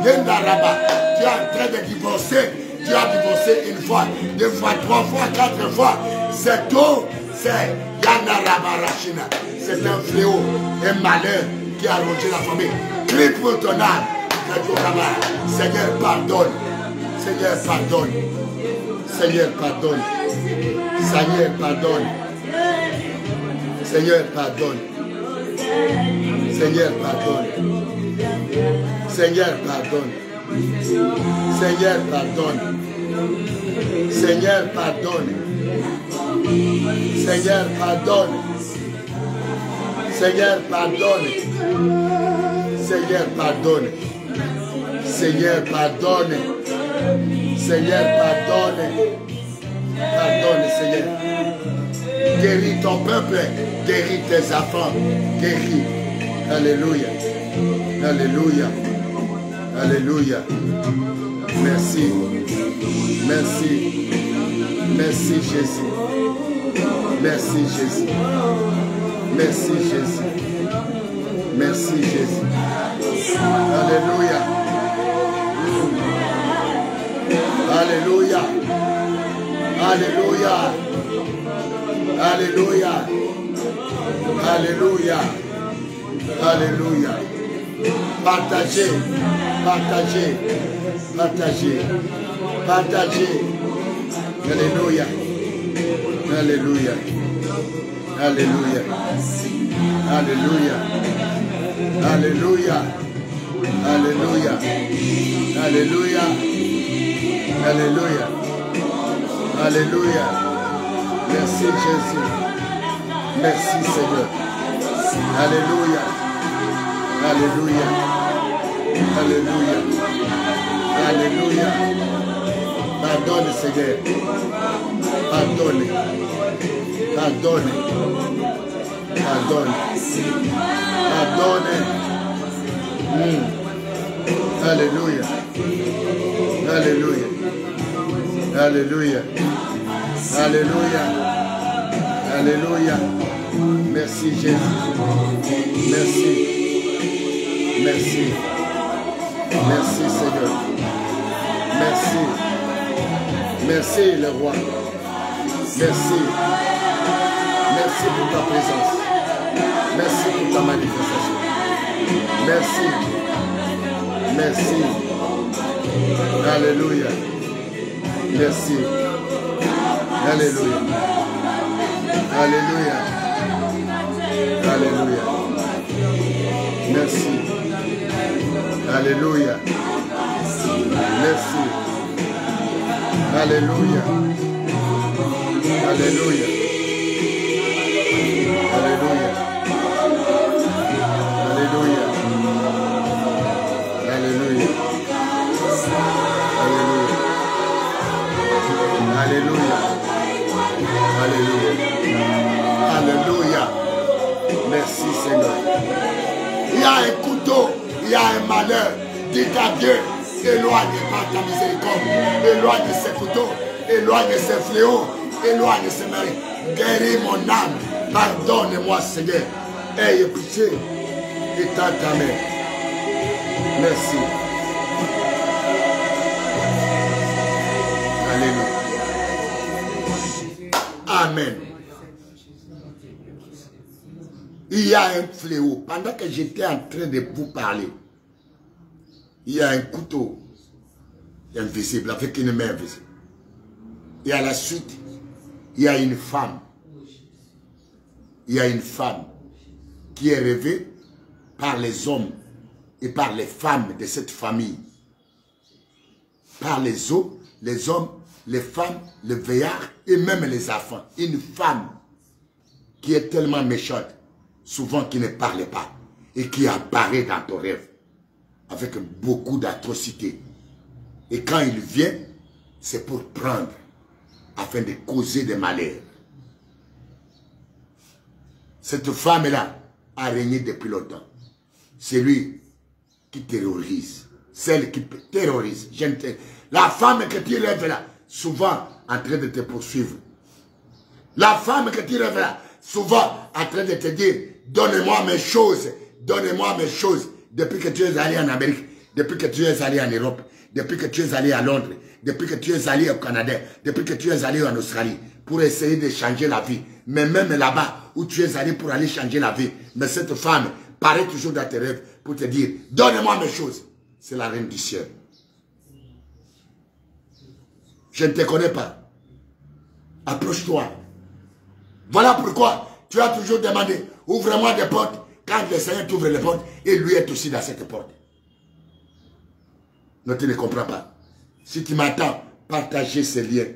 Yendaraba, tu es en train de divorcer. Tu as divorcé une fois, deux fois, trois fois, quatre fois. C'est tout. C'est Yandaraba Rachina. C'est un fléau, un malheur qui a rongé la famille. Crie pour ton âme. Seigneur, pardonne. Seigneur, pardonne. Seigneur, pardonne. Seigneur, pardonne. Seigneur, pardonne. Seigneur, pardonne. Seigneur, pardonne. Seigneur, pardonne. Seigneur, pardonne. Seigneur, pardonne. Seigneur, pardonne. Seigneur, pardonne. Seigneur, pardonne. Seigneur, pardonne. Pardonne, Seigneur. Guéris ton peuple, guéris tes enfants, guéris. Alléluia. Alléluia. Alléluia. Merci. Merci. Merci Jésus. Merci Jésus. Merci Jésus. Merci Jésus. Alléluia. Alléluia. Alléluia. Alléluia. Alléluia. Alléluia. Partagez. Partagez. Partagez. Partagez. Alléluia. Alléluia. Alléluia. Alléluia. Alléluia. Alléluia. Alléluia. Alléluia. Alléluia. Merci Jésus. Merci Seigneur. Alléluia. Alléluia. Alléluia. Alléluia. Pardonne Seigneur. Pardonne. Pardonne. Pardonne. Pardonne. Alléluia. Alléluia. Alléluia. Alléluia. Alléluia. Merci Jésus. Merci. Merci. Merci Seigneur. Merci. Merci le roi. Merci. Merci pour ta présence. Merci pour ta manifestation. Merci. Merci. Alléluia. Merci. Alléluia. Alléluia. Alléluia. Merci. Alléluia. Merci. Alléluia. Alléluia. Alléluia. Alléluia. Alléluia. Alléluia. Alléluia. Alléluia. Merci Seigneur. Il y a un couteau, il y a un malheur. Dis à Dieu, éloigne par ta miséricorde. Éloigne ces couteaux, éloigne ces fléaux, éloigne ces maris. Guéris mon âme. Pardonne-moi Seigneur. Aie pitié. Étends ta main. Merci. Alléluia. Amen. Il y a un fléau. Pendant que j'étais en train de vous parler, il y a un couteau invisible avec une main invisible. Et à la suite, il y a une femme. Il y a une femme qui est rêvée par les hommes et par les femmes de cette famille. Par les hommes, les femmes, les vieillards et même les enfants. Une femme qui est tellement méchante, souvent qui ne parle pas et qui apparaît dans ton rêve avec beaucoup d'atrocités. Et quand il vient, c'est pour prendre afin de causer des malheurs. Cette femme-là a régné depuis longtemps. C'est lui qui terrorise. Celle qui terrorise. La femme que tu rêves là, souvent en train de te poursuivre. La femme que tu rêves là, souvent en train de te dire, donne-moi mes choses, donne-moi mes choses. Depuis que tu es allé en Amérique, depuis que tu es allé en Europe, depuis que tu es allé à Londres, depuis que tu es allé au Canada, depuis que tu es allé en Australie, pour essayer de changer la vie. Mais même là-bas, où tu es allé pour aller changer la vie, mais cette femme paraît toujours dans tes rêves pour te dire, donne-moi mes choses. C'est la reine du ciel. Je ne te connais pas. Approche-toi. Voilà pourquoi tu as toujours demandé, ouvre-moi des portes. Quand le Seigneur t'ouvre les portes, et lui est aussi dans cette porte. Non, tu ne comprends pas. Si tu m'attends, partagez ces liens.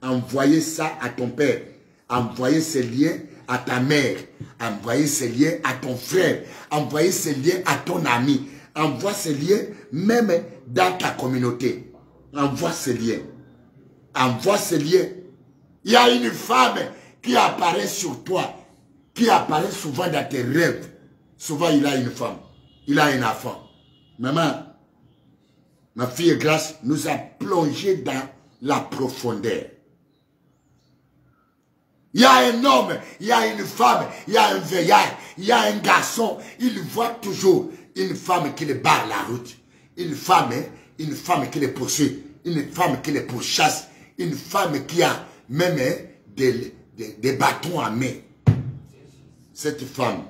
Envoyez ça à ton père. Envoyez ces liens à ta mère. Envoyez ces liens à ton frère. Envoyez ces liens à ton ami. Envoie ces liens même dans ta communauté. Envoie ces liens. Envoie ces liens. Il y a une femme qui apparaît sur toi, qui apparaît souvent dans tes rêves. Souvent, il a une femme. Il a un enfant. Maman, ma fille Grâce nous a plongé dans la profondeur. Il y a un homme, il y a une femme, il y a un vieillard, il y a un garçon. Il voit toujours une femme qui le barre la route. Une femme qui les poursuit. Une femme qui les pourchasse. Une femme qui a même des bâtons à main. Cette femme,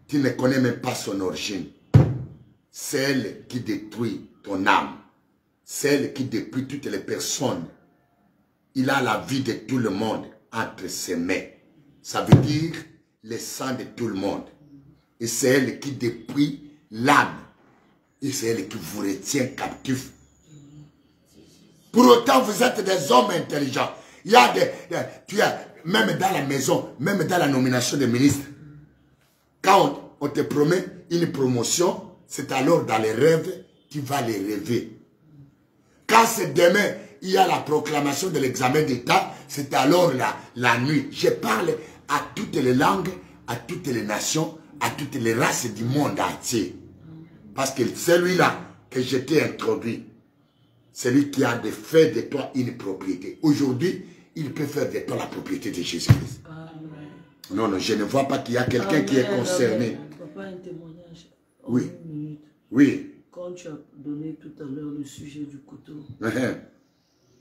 tu ne connais même pas son origine. C'est elle qui détruit ton âme. C'est elle qui détruit toutes les personnes il a la vie de tout le monde entre ses mains. Ça veut dire le sang de tout le monde. Et c'est elle qui dépouille l'âme. Et c'est elle qui vous retient captif. Pour autant, vous êtes des hommes intelligents. Il y a même dans la maison, même dans la nomination des ministres, quand on te promet une promotion, c'est alors dans les rêves tu vas les rêver. Quand c'est demain, il y a la proclamation de l'examen d'État, c'est alors la nuit. Je parle à toutes les langues, à toutes les nations, à toutes les races du monde entier. Parce que celui-là que je t'ai introduit, celui qui a fait de toi une propriété. Aujourd'hui, il peut faire de toi la propriété de Jésus-Christ. Non, non, je ne vois pas qu'il y a quelqu'un qui est concerné. Papa, un témoignage. Oui. Une minute. Oui. Quand tu as donné tout à l'heure le sujet du couteau,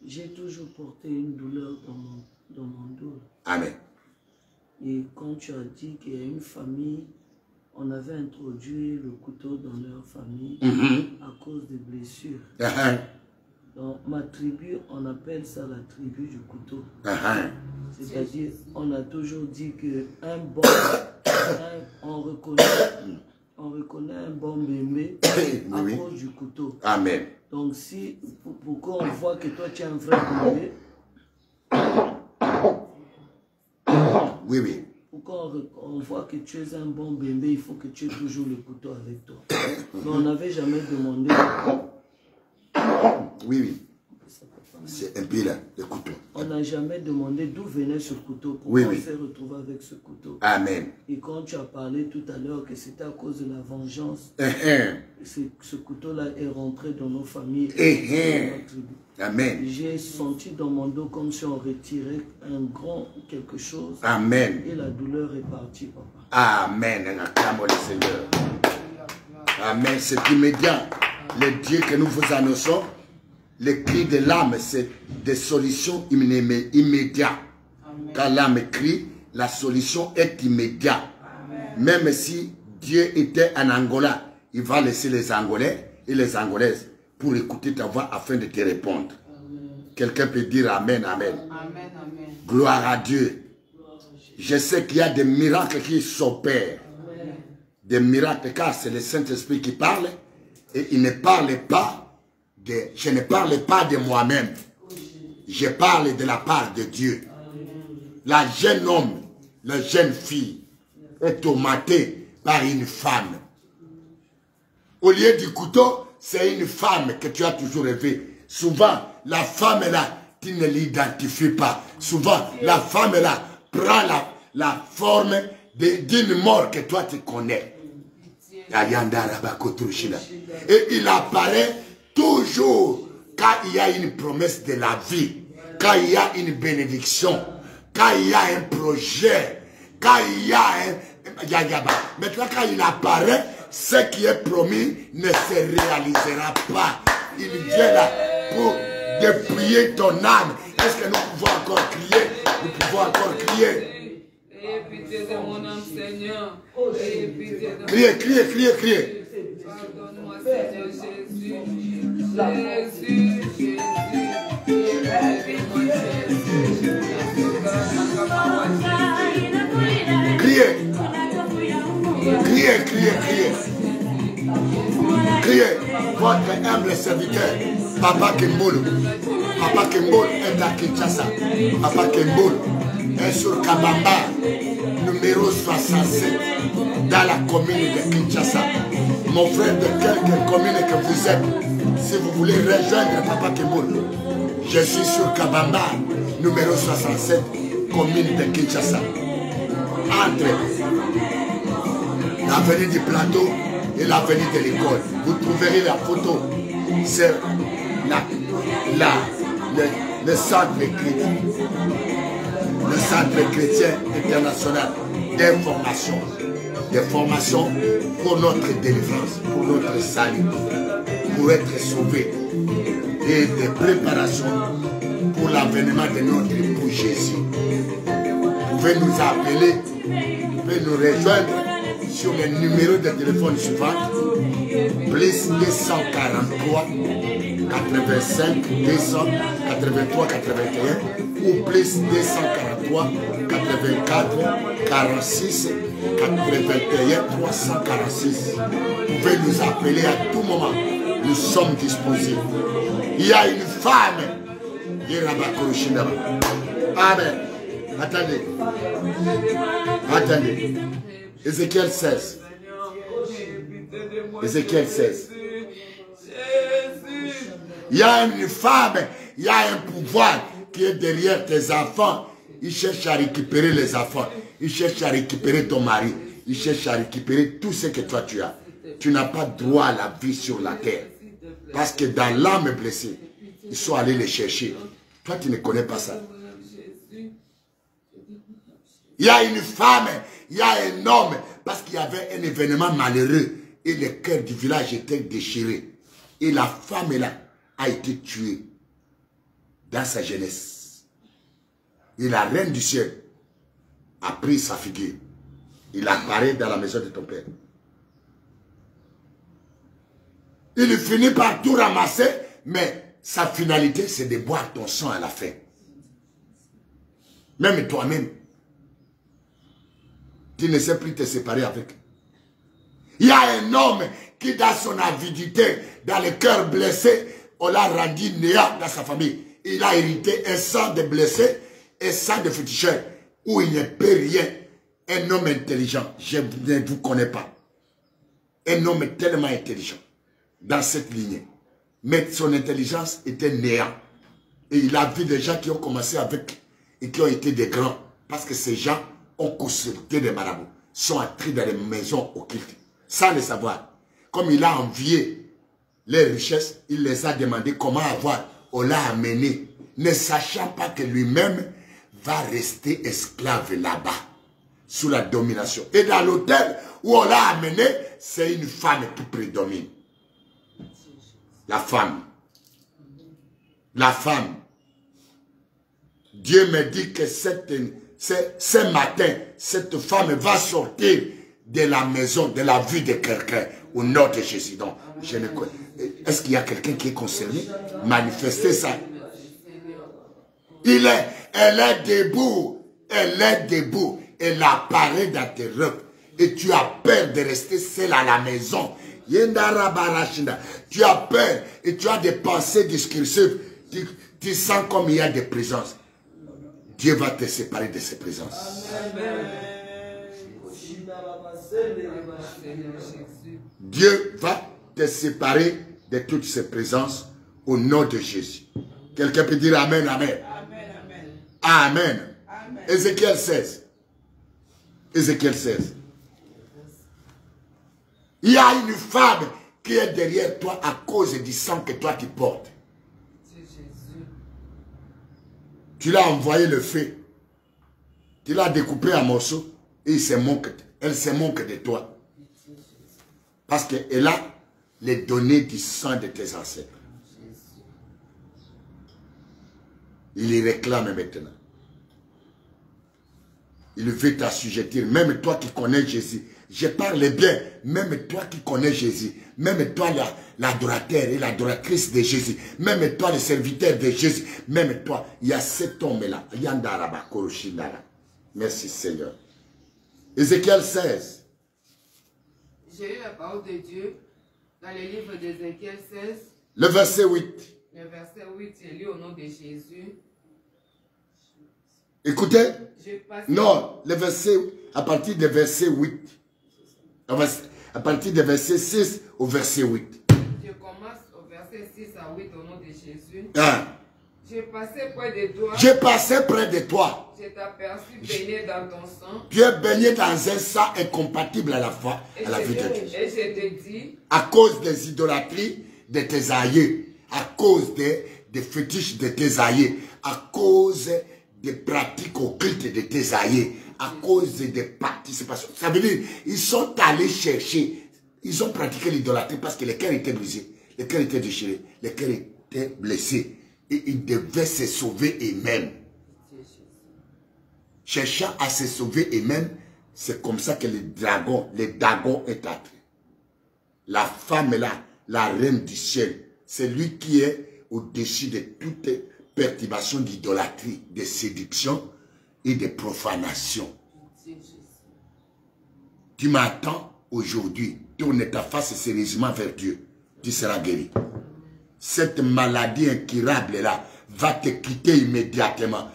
j'ai toujours porté une douleur dans mon dos. Amen. Et quand tu as dit qu'il y a une famille, on avait introduit le couteau dans leur famille à cause des blessures. Dans ma tribu, on appelle ça la tribu du couteau. C'est-à-dire, on a toujours dit qu'un bon, on reconnaît un bon bébé à cause du couteau. Amen. Donc, si, pourquoi on voit que toi tu es un vrai bébé? Oui, oui. Pourquoi on voit que tu es un bon bébé, il faut que tu aies toujours le couteau avec toi. Mais on n'avait jamais demandé. Oui, oui. C'est un peu là, le couteau. On n'a jamais demandé d'où venait ce couteau. Pourquoi on s'est retrouvé avec ce couteau. Amen. Et quand tu as parlé tout à l'heure que c'était à cause de la vengeance, ce couteau-là est rentré dans nos familles et dans notre tribu. Amen. J'ai senti dans mon dos comme si on retirait un grand quelque chose. Amen. Et la douleur est partie, papa. Amen. Acclame le Seigneur. Amen. C'est immédiat. Le Dieu que nous vous annonçons, le cri de l'âme, c'est des solutions immédiates. Quand l'âme crie, la solution est immédiate. Même si Dieu était en Angola, il va laisser les Angolais et les Angolaises pour écouter ta voix afin de te répondre. Quelqu'un peut dire Amen, Amen. Amen, amen. Gloire à Dieu. Je sais qu'il y a des miracles qui s'opèrent. Des miracles, car c'est le Saint-Esprit qui parle. Et il ne parle pas je ne parle pas de moi-même. Je parle de la part de Dieu. La jeune homme, la jeune fille est tourmentée par une femme. Au lieu du couteau, c'est une femme que tu as toujours rêvé. Souvent, la femme là, tu ne l'identifies pas. Souvent, la femme là prend la forme d'une mort que toi tu connais. Et il apparaît toujours quand il y a une promesse de la vie, quand il y a une bénédiction, quand il y a un projet, quand il y a un... Maintenant, quand il apparaît, ce qui est promis ne se réalisera pas. Il vient là pour dépouiller ton âme. Est-ce que nous pouvons encore crier? Nous pouvons encore crier. Ayez pitié de mon âme, Seigneur. Ayez pitié de mon âme. Criez, criez, criez, criez. Pardonne-moi, Seigneur Jésus. Jésus, Jésus. Criez. Criez, criez, criez. Criez. Votre humble serviteur, Papa Kembolo. Papa Kembolo est à Kinshasa. Papa Kembolo est sur Kabamba, numéro 67, dans la commune de Kinshasa. Mon frère, de quelque commune que vous êtes, si vous voulez rejoindre Papa Kembolo, je suis sur Kabamba, numéro 67, commune de Kinshasa. Entre l'avenue du plateau et l'avenue de l'école. Vous trouverez la photo. C'est le centre chrétien. Le centre chrétien international d'information. Des formations pour notre délivrance, pour notre salut, pour être sauvé. Et des préparations pour l'avènement de notre époux Jésus. Vous pouvez nous appeler, vous pouvez nous rejoindre sur le numéro de téléphone suivant, plus 243 85 283 81 ou plus 243 84 46 81 346. Vous pouvez nous appeler à tout moment. Nous sommes disposés. Il y a une femme. Amen. Attendez. Attendez. Ézéchiel 16. Ézéchiel 16. Il y a une femme, il y a un pouvoir qui est derrière tes enfants. Il cherche à récupérer les enfants. Il cherche à récupérer ton mari. Il cherche à récupérer tout ce que toi tu as. Tu n'as pas droit à la vie sur la terre. Parce que dans l'âme blessée, ils sont allés les chercher. Toi, tu ne connais pas ça. Il y a une femme, il y a un homme, parce qu'il y avait un événement malheureux et le cœur du village était déchiré. Et la femme là a été tuée dans sa jeunesse. Et la reine du ciel a pris sa figure. Il apparaît dans la maison de ton père. Il finit par tout ramasser, mais sa finalité, c'est de boire ton sang à la fin. Même toi-même, tu ne sais plus te séparer avec. Il y a un homme qui, dans son avidité, dans le cœur blessé, on l'a rendu néant dans sa famille. Il a hérité un sang de blessés et sang de féticheurs, où il ne peut rien. Un homme intelligent, je ne vous connais pas. Un homme tellement intelligent dans cette lignée. Mais son intelligence était néant. Et il a vu des gens qui ont commencé avec et qui ont été des grands. Parce que ces gens ont consulté des marabouts, sont entrés dans les maisons occultes, sans le savoir. Comme il a envié les richesses, il les a demandé comment avoir. On l'a amené, ne sachant pas que lui-même va rester esclave là-bas, sous la domination. Et dans l'hôtel où on l'a amené, c'est une femme qui prédomine. La femme. La femme. Dieu me dit que ce matin, cette femme va sortir de la maison, de la vie de quelqu'un, au nom de Jésus. Donc, je ne connais. Est-ce qu'il y a quelqu'un qui est concerné? Manifestez ça. Elle est debout. Elle est debout. Elle apparaît dans tes robes. Et tu as peur de rester seule à la maison. Tu as peur et tu as des pensées discursives. Tu sens comme il y a des présences. Dieu va te séparer de ces présences. Dieu va te séparer de toutes ces présences au nom de Jésus. Quelqu'un peut dire Amen, Amen. Amen. Amen. Ézéchiel 16. Ézéchiel 16. Il y a une femme qui est derrière toi à cause du sang que toi tu portes. Tu l'as envoyé le feu. Tu l'as découpé en morceaux et elle se moque de toi. Parce qu'elle a les données du sang de tes ancêtres. Il les réclame maintenant. Il veut t'assujettir. Même toi qui connais Jésus. Je parle bien. Même toi qui connais Jésus. Même toi l'adorateur et l'adoratrice de Jésus. Même toi le serviteur de Jésus. Même toi. Il y a cet homme-là. Merci Seigneur. Ézéchiel 16. J'ai eu la parole de Dieu dans le livre d'Ézéchiel 16. Le verset 8. Le verset 8, j'ai lu au nom de Jésus. Écoutez. Non, le verset, à partir du verset 8. À partir du verset 6 au verset 8. Je commence au verset 6 à 8 au nom de Jésus. Ah. J'ai passé près de toi. J'ai passé près de toi. Je t'ai aperçu baigné dans ton sang. Tu es baigné dans un sang incompatible à la foi, à la vie de Dieu. Et je te dis, à cause des idolâtries de tes aïeux, à cause des fétiches de tes aïeux, à cause des pratiques occultes de tes aïeux, à cause des participations. Ça veut dire, ils sont allés chercher, ils ont pratiqué l'idolâtrie parce que le cœur était brisé, le cœur était déchiré, le cœur était blessé. Et ils devaient se sauver eux-mêmes. Cherchant à se sauver eux-mêmes, c'est comme ça que le dragon est entré. La femme là, la reine du ciel, c'est lui qui est au-dessus de toute perturbation d'idolâtrie, de séduction et de profanation. Tu m'attends aujourd'hui, tourne ta face sérieusement vers Dieu, tu seras guéri. Cette maladie incurable-là va te quitter immédiatement.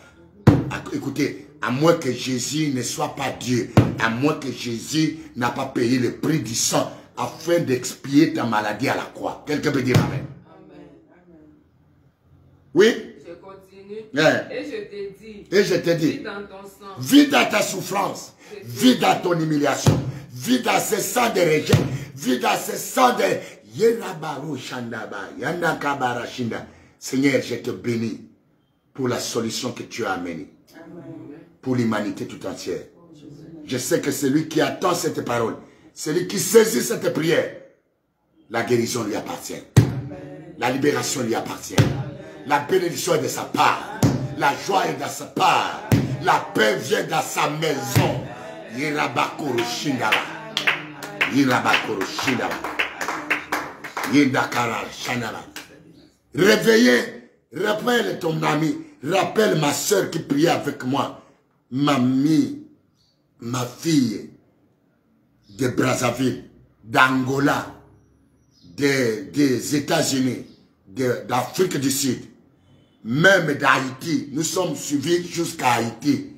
Écoutez, à moins que Jésus ne soit pas Dieu, à moins que Jésus n'a pas payé le prix du sang afin d'expier ta maladie à la croix. Quelqu'un peut dire Amen. Oui? Je continue. Yeah. Et je te dis. Et je te dis. Vis dans ton sang. Vis dans ta souffrance. Vis dans ton humiliation. Vis dans ce sang de rejet. Vis dans ce sang de... Seigneur, je te bénis pour la solution que tu as amenée. Pour l'humanité tout entière. Je sais que celui qui attend cette parole, celui qui saisit cette prière, la guérison lui appartient. La libération lui appartient. La bénédiction est de sa part. La joie est de sa part. La paix vient dans sa maison. Yirabakoro Shindaba. Yirabakoro Shindaba. Yindakara Shandaba. Réveillez, rappelle ton ami, rappelle ma soeur qui priait avec moi. Mamie, ma fille de Brazzaville, d'Angola, des États-Unis, d'Afrique du Sud, même d'Haïti. Nous sommes suivis jusqu'à Haïti.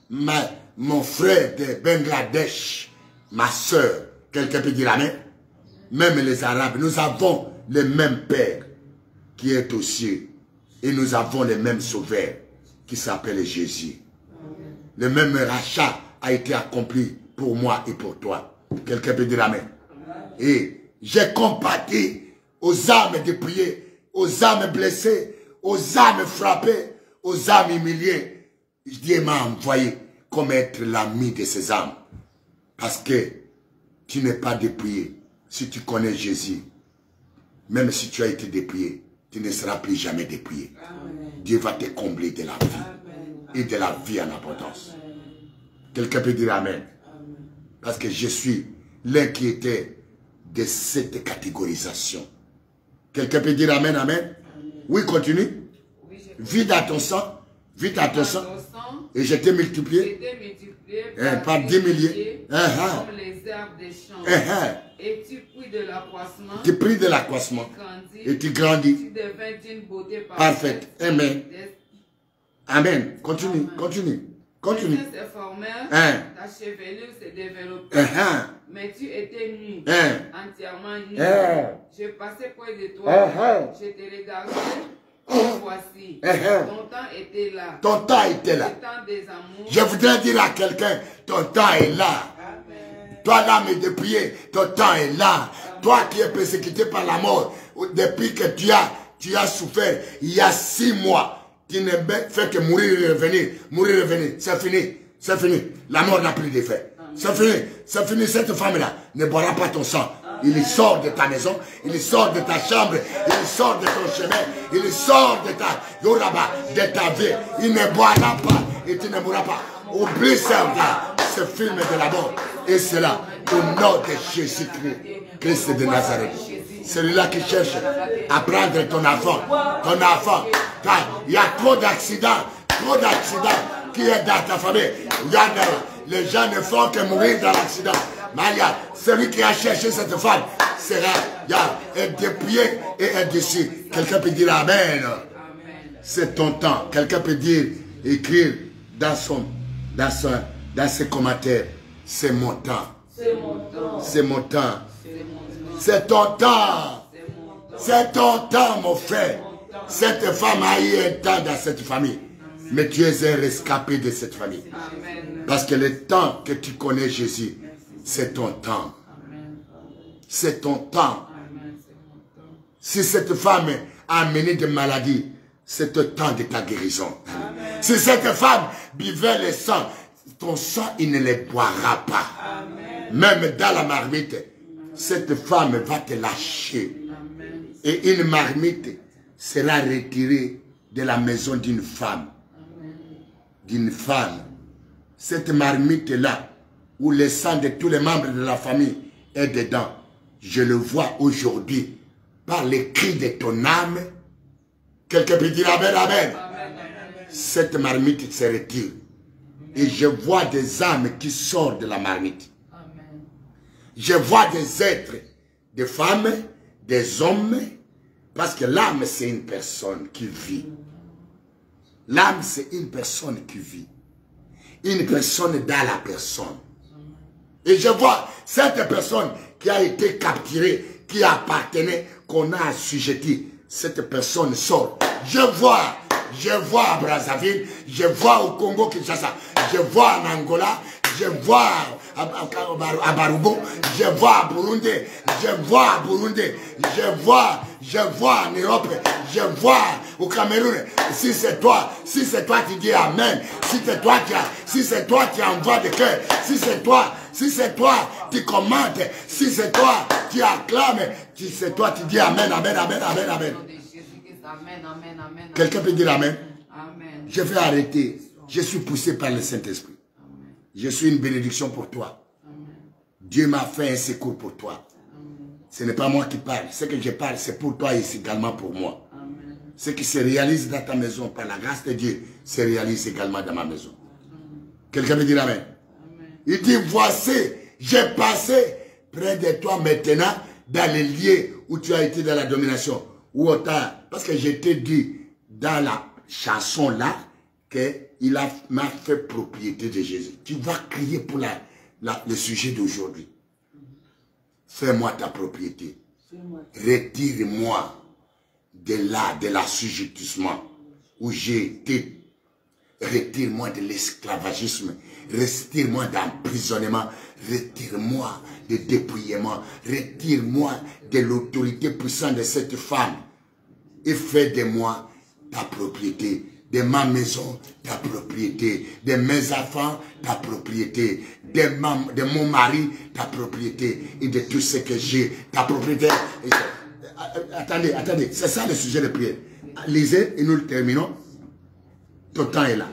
Mon frère de Bangladesh, ma soeur, quelqu'un peut dire Amen? Même les Arabes, nous avons le même Père qui est aux cieux. Et nous avons le même Sauveur qui s'appelle Jésus. Le même rachat a été accompli pour moi et pour toi. Quelqu'un peut dire Amen? Et j'ai compati aux âmes dépouillées, aux âmes blessées, aux âmes frappées, aux âmes humiliées. Dieu m'a envoyé comme être l'ami de ces âmes. Parce que tu n'es pas dépouillé. Si tu connais Jésus, même si tu as été dépouillé, tu ne seras plus jamais dépouillé. Dieu va te combler de la vie. Et de la vie en abondance. Quelqu'un peut dire Amen. Parce que je suis l'un qui était de cette catégorisation. Quelqu'un peut dire Amen, Amen? Oui, continue. Oui, vis dans ton sang. Vis dans ton sang. Et je t'ai multiplié. Par 10 milliers. Comme les herbes des champs. Et tu pries de l'accroissement. Tu pries de l'accroissement. Et tu grandis. Tu deviens d'une beauté parfaite. Amen. Amen. Continue, continue. Continue. Tu t'es formé, ta chevelure s'est développée. Mais tu étais nu, entièrement nu. Je passais près de toi, je te regardais. Voici, ton temps était là. Ton temps était là. Le temps des amours. Je voudrais dire à quelqu'un, ton temps est là. Toi, l'âme de prier, ton temps est là. Toi qui es persécuté par la mort, depuis que tu as souffert, il y a 6 mois, tu ne fais que mourir et revenir. Mourir et revenir. C'est fini. C'est fini. La mort n'a plus d'effet. C'est fini. C'est fini. Cette femme-là ne boira pas ton sang. Il sort de ta maison, il sort de ta chambre, il sort de ton chemin, il sort de ta yoraba, de ta vie. Il ne boira pas et tu ne mourras pas. Oublie ça, ce film de la mort. Et cela au nom de Jésus-Christ, Christ de Nazareth. Celui-là qui cherche à prendre ton enfant. Ton enfant. Il y a trop d'accidents qui est dans ta famille. Regarde, les gens ne font que mourir dans l'accident. Maria, celui qui a cherché cette femme sera dépouillé et indécis. Quelqu'un peut dire Amen. C'est ton temps. Quelqu'un peut dire, écrire dans ses commentaires, c'est mon temps. C'est mon temps. C'est ton temps. C'est ton temps, mon frère. Cette femme a eu un temps dans cette famille. Mais tu es un rescapé de cette famille. Parce que le temps que tu connais Jésus, c'est ton temps. C'est ton temps. Si cette femme a amené des maladies, c'est le temps de ta guérison. Si cette femme buvait le sang, ton sang, il ne le boira pas. Même dans la marmite, cette femme va te lâcher. Et une marmite sera retirée de la maison d'une femme. D'une femme. Cette marmite-là, où le sang de tous les membres de la famille est dedans, je le vois aujourd'hui par les cris de ton âme. Quelqu'un peut dire Amen, Amen. Cette marmite se retire. Et je vois des âmes qui sortent de la marmite. Amen. Je vois des êtres, des femmes, des hommes, parce que l'âme c'est une personne qui vit. L'âme c'est une personne qui vit. Une personne dans la personne. Et je vois cette personne qui a été capturée, qui appartenait, qu'on a assujetti. Cette personne sort. Je vois à Brazzaville, je vois au Congo-Kinshasa, je vois en Angola, je vois à Barubo, je vois à Burundi, je vois à Burundi, je vois en Europe, je vois au Cameroun. Si c'est toi qui dis Amen, si c'est toi qui envoie des cœurs, si c'est toi qui commandes, si c'est toi qui acclames, si c'est toi qui dis Amen, Amen, Amen, Amen, Amen. Amen, amen, amen. Quelqu'un peut dire Amen? Amen. Je vais arrêter. Je suis poussé par le Saint-Esprit. Je suis une bénédiction pour toi. Amen. Dieu m'a fait un secours pour toi. Amen. Ce n'est pas moi qui parle. Ce que je parle, c'est pour toi et c'est également pour moi. Amen. Ce qui se réalise dans ta maison par la grâce de Dieu se réalise également dans ma maison. Quelqu'un veut dire Amen? Amen. Il dit, voici, j'ai passé près de toi maintenant dans les lieux où tu as été dans la domination. Ou autant, parce que je t'ai dit dans la chanson là qu'il m'a fait propriété de Jésus. Tu vas crier pour le sujet d'aujourd'hui. Fais-moi ta propriété. Retire-moi de l'assujettissement où j'ai été. Retire-moi de l'esclavagisme. Retire-moi d'emprisonnement. Retire-moi de dépouillement. Retire-moi de l'autorité puissante de cette femme. Et fais de moi ta propriété. De ma maison, ta propriété. De mes enfants, ta propriété. De mon mari, ta propriété. Et de tout ce que j'ai, ta propriété. Attendez. C'est ça le sujet de prière. Lisez et nous le terminons. Ton temps est là.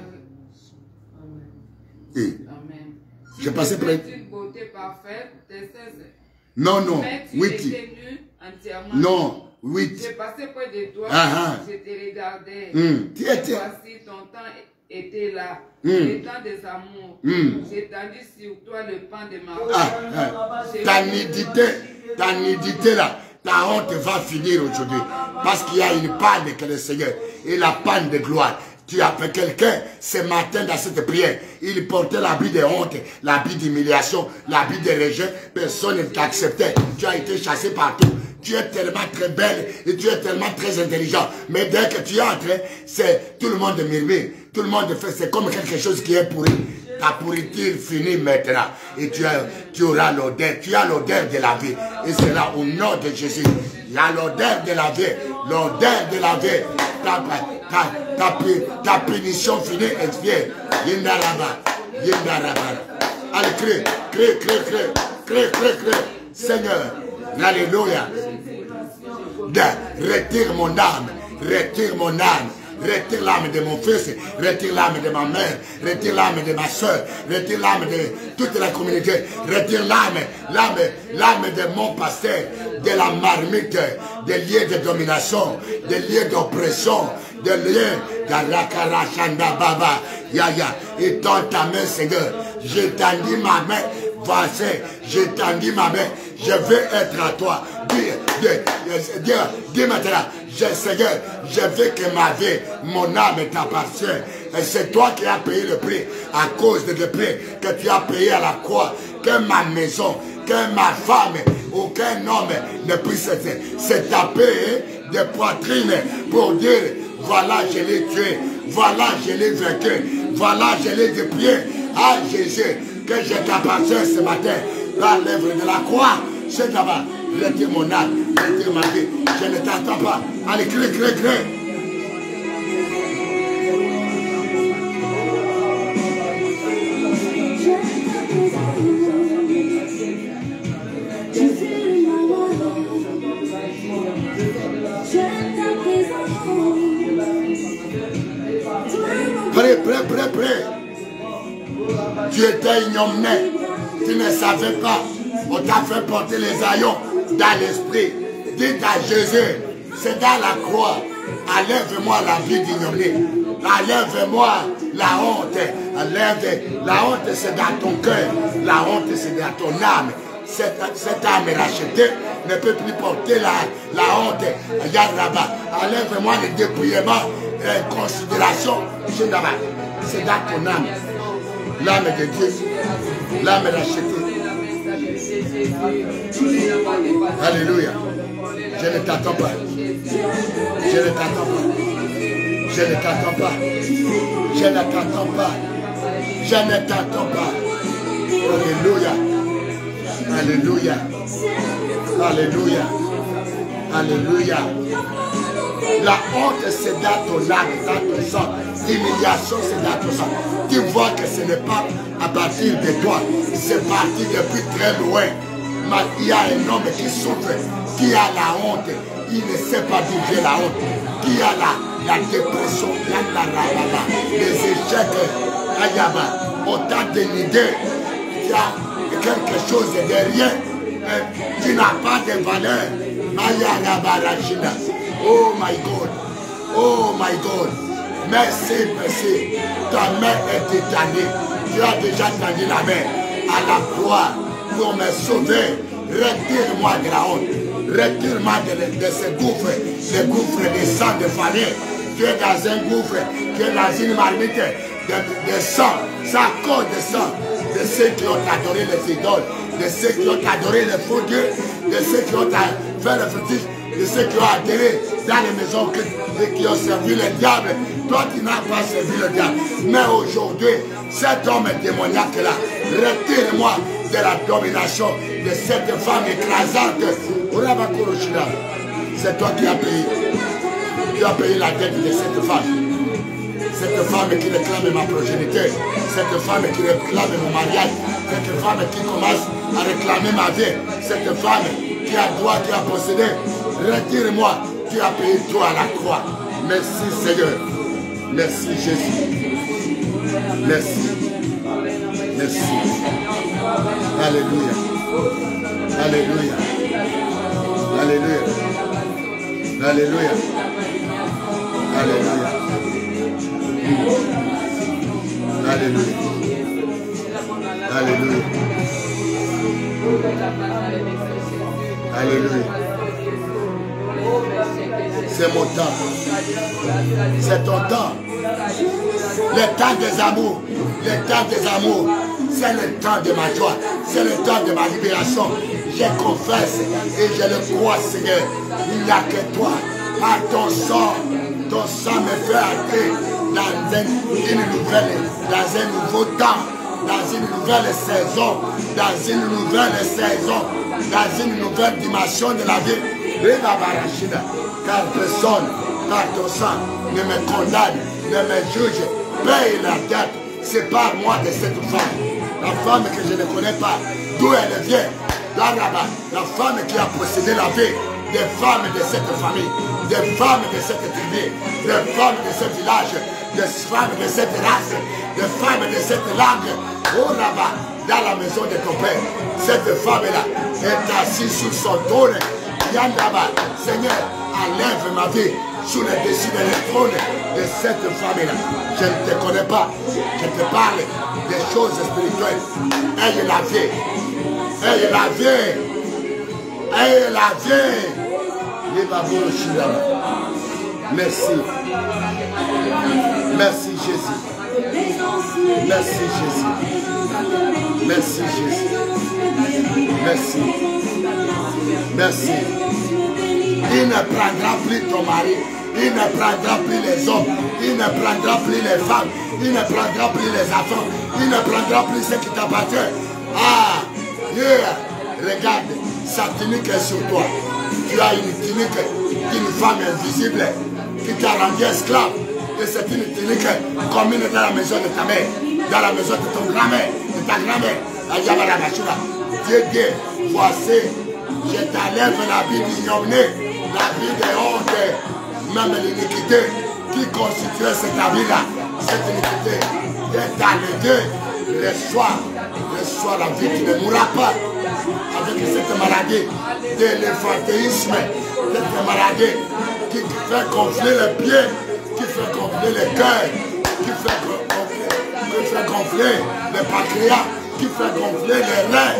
Et Amen. je passais près. Une beauté parfaite, Non, mais tu oui. étais nu entièrement. Non, oui. J'ai passé près de toi, je te regardais. Tu Et étais. voici, ton temps était là, le temps des amours. J'ai tendu sur toi le pan de ma Ta nudité là, ta honte va finir aujourd'hui. Parce qu'il y a une panne que le Seigneur, et la panne de gloire. Tu as fait quelqu'un ce matin dans cette prière. Il portait l'habit de honte, l'habit d'humiliation, l'habit de rejet. Personne ne t'acceptait. Tu as été chassé partout. Tu es tellement très belle et tu es tellement très intelligent. Mais dès que tu entres, c'est tout le monde murmure. Tout le monde fait, c'est comme quelque chose qui est pourri. Ta pourriture finit maintenant. Et tu auras l'odeur. Tu as l'odeur de la vie. Et c'est là au nom de Jésus. Il y a l'odeur de la vie. L'odeur de la vie. Ta punition finit expire. Yindaraba. Allez, crée. Seigneur, alléluia. Retire mon âme. Retire l'âme de mon fils, retire l'âme de ma mère, retire l'âme de ma soeur, retire l'âme de toute la communauté, retire l'âme de mon pasteur, de la marmite, des lieux de domination, des lieux d'oppression, des lieux d'Arakarachanda Baba, Yaya, et dans ta main, Seigneur, je t'en dis ma main, voici, je t'en dis ma main, je veux être à toi. Dis maintenant, Seigneur, je veux que ma vie, mon âme t'appartient. Et c'est toi qui as payé le prix à cause de le prix que tu as payé à la croix. Que ma maison, que ma femme, aucun homme ne puisse se taper de poitrine pour dire, voilà, je l'ai tué, voilà, je l'ai vaincu, voilà, je l'ai déplié. Ah Jésus, que je t'appartiens ce matin, par l'œuvre de la croix, c'est là-bas. Retire mon âme, retire ma vie. Je ne t'entends pas. Allez, crée. Prêt. Tu étais ignominé. Tu ne savais pas. On t'a fait porter les haillons dans l'esprit. Dites à Jésus, c'est dans la croix. Enlève-moi la vie d'ignorer. Enlève-moi la honte. Enlève. La honte, c'est dans ton cœur. La honte, c'est dans ton âme. Cette âme rachetée ne peut plus porter la honte. Regarde là-bas. Enlève-moi le dépouillement et considération. C'est dans ton âme. L'âme de Dieu. L'âme rachetée. Alléluia. Je ne t'attends pas. Je ne t'attends pas. Je ne t'attends pas. Je ne t'attends pas. Je ne t'attends pas. Alléluia. Alléluia. Alléluia. Alléluia. La honte, c'est dans ton âme, dans ton sang. L'humiliation, c'est dans ton sang. Tu vois que ce n'est pas à partir de toi. C'est parti depuis très loin. Il y a un homme qui souffre, qui a la honte. Il ne sait pas d'où vient la honte. Qui a la dépression, les échecs, on t'a dénigé. Il y a quelque chose derrière. Tu n'as pas de valeur. Oh my God. Oh my God. Merci, merci. Ta main est étendue. Tu as déjà tendu la main à la croix pour me sauver. Retire-moi de la honte. Retire-moi de ce gouffre. Le gouffre de sang de famille. Tu es dans un gouffre. Tu es dans une marmite de sang. C'est à cause de sang. De ceux qui ont adoré les idoles. De ceux qui ont adoré les faux dieux. De ceux qui ont fait le fétiche. De ceux qui ont adhéré dans les maisons et qui ont servi le diable. Toi, tu n'as pas servi le diable. Mais aujourd'hui, cet homme démoniaque-là, retire-moi de la domination de cette femme écrasante. C'est toi qui as payé. Tu as payé la dette de cette femme. Cette femme qui réclame ma progéniture. Cette femme qui réclame mon mariage. Cette femme qui commence à réclamer ma vie. Cette femme qui a droit, qui a possédé. Retire-moi, tu as payé toi à la croix. Merci Seigneur. Merci Jésus. Merci. Merci. Alléluia. Alléluia. Alléluia. Alléluia. Alléluia. Alléluia. Alléluia. Alléluia. C'est mon temps. C'est ton temps. Le temps des amours. Le temps des amours. C'est le temps de ma joie. C'est le temps de ma libération. Je confesse et je le crois, Seigneur. Il n'y a que toi. Par ton sang me fait entrer dans un nouveau temps, dans une nouvelle saison, dans une nouvelle saison, dans une nouvelle dimension de la vie. Car personne, par ton sang, ne me condamne, ne me juge. Paye la dette, sépare-moi de cette femme. La femme que je ne connais pas, d'où elle vient. La femme qui a possédé la vie des femmes de cette famille, des femmes de cette tribu, des femmes de ce village, des femmes de cette race, des femmes de cette langue. Oh là-bas, dans la maison de ton père, cette femme-là est assise sur son trône. Yandaba, Seigneur, enlève ma vie sous le dessus de trône de cette femme-là. Je ne te connais pas, je te parle des choses spirituelles. Elle la vie, elle la vie, elle la vie. Merci. Merci Jésus. Merci Jésus. Merci Jésus. Merci. Merci. Il ne prendra plus ton mari. Il ne prendra plus les hommes. Il ne prendra plus les femmes. Il ne prendra plus les enfants. Il ne prendra plus ce qui t'appartient. Ah, yeah. Regarde, sa tunique est sur toi. Tu as une tunique d'une femme invisible qui t'a rendu esclave. Et c'est une tunique commune dans la maison de ta mère, dans la maison de ton grand-mère, de ta grand-mère. Dieu dit, voici, je t'enlève la vie d'ignominie, la vie de honte, même l'iniquité qui constituait cette vie-là, cette iniquité est enlevée. Reçois la vie, tu ne mourras pas. avec cette maladie d'éléphantéisme, cette maladie qui fait gonfler les pieds, qui fait gonfler les cœurs, qui fait gonfler les pancréas, qui fait gonfler les reins.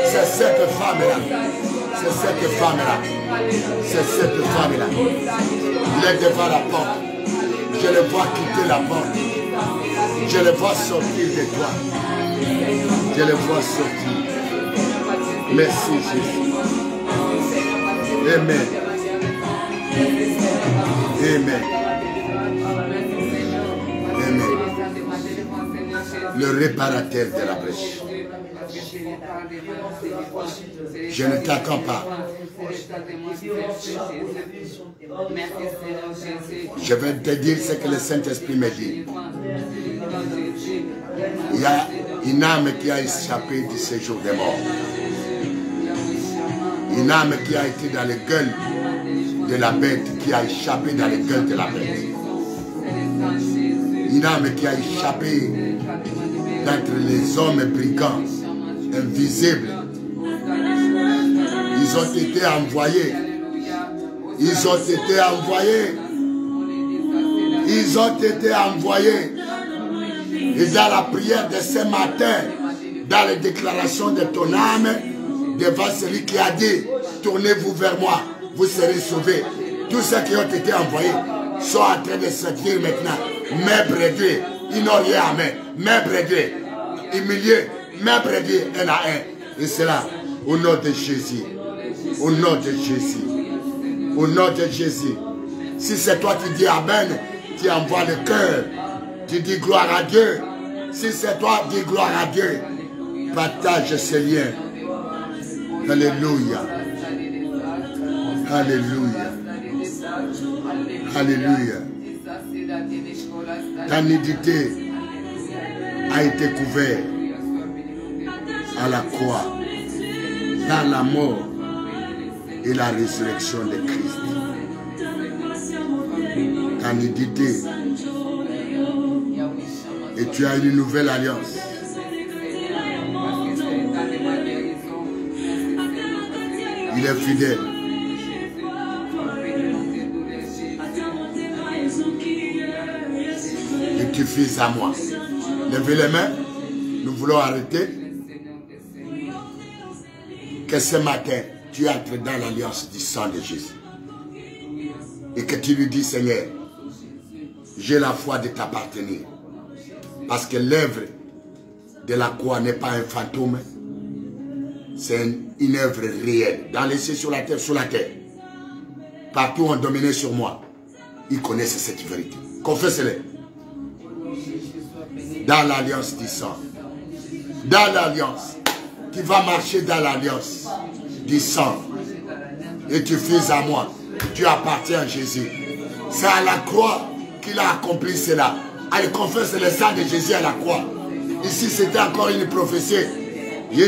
C'est cette femme-là. C'est cette femme-là. C'est cette femme-là. Il est devant la porte. Je le vois quitter la porte. Je le vois sortir de toi. Je le vois sortir. Merci Jésus. Amen. Amen. Amen. Le réparateur de la brèche. Je ne t'attends pas. Je vais te dire ce que le Saint-Esprit me dit. Il y a une âme qui a échappé du séjour des morts. Une âme qui a été dans les gueules de la bête, qui a échappé dans les gueules de la bête. Une âme qui a échappé d'entre les hommes brigands, invisibles. Ils ont été envoyés. Ils ont été envoyés. Ils ont été envoyés. Et dans la prière de ce matin, dans les déclarations de ton âme, devant celui qui a dit, tournez-vous vers moi, vous serez sauvés. Tous ceux qui ont été envoyés sont en train de se dire maintenant, mes brebis, ils n'ont rien à main, mes brebis, humiliés, mes brebis, un à un. Et cela, au nom de Jésus. Au nom de Jésus. Au nom de Jésus. Si c'est toi qui dis Amen, tu envoies le cœur. Tu dis gloire à Dieu. Si c'est toi, dis gloire à Dieu. Partage ce lien. Alléluia. Alléluia. Alléluia. Ta nudité a été couverte à la croix, dans la mort et la résurrection de Christ. Ta nudité. Et tu as une nouvelle alliance. Il est fidèle. Et tu fais à moi. Levez les mains. Nous voulons arrêter. Que ce matin, tu entres dans l'alliance du sang de Jésus. Et que tu lui dis, Seigneur, j'ai la foi de t'appartenir. Parce que l'œuvre de la croix n'est pas un fantôme. C'est une œuvre réelle. Dans les cieux, sur la terre. Partout on dominé sur moi. Ils connaissent cette vérité. Confessez-le. Dans l'alliance du sang. Dans l'alliance. Tu vas marcher dans l'alliance du sang. Et tu fais à moi. Tu appartiens à Jésus. C'est à la croix qu'il a accompli cela. Allez, confesse le sang de Jésus à la croix. Ici, c'était encore une prophétie. Et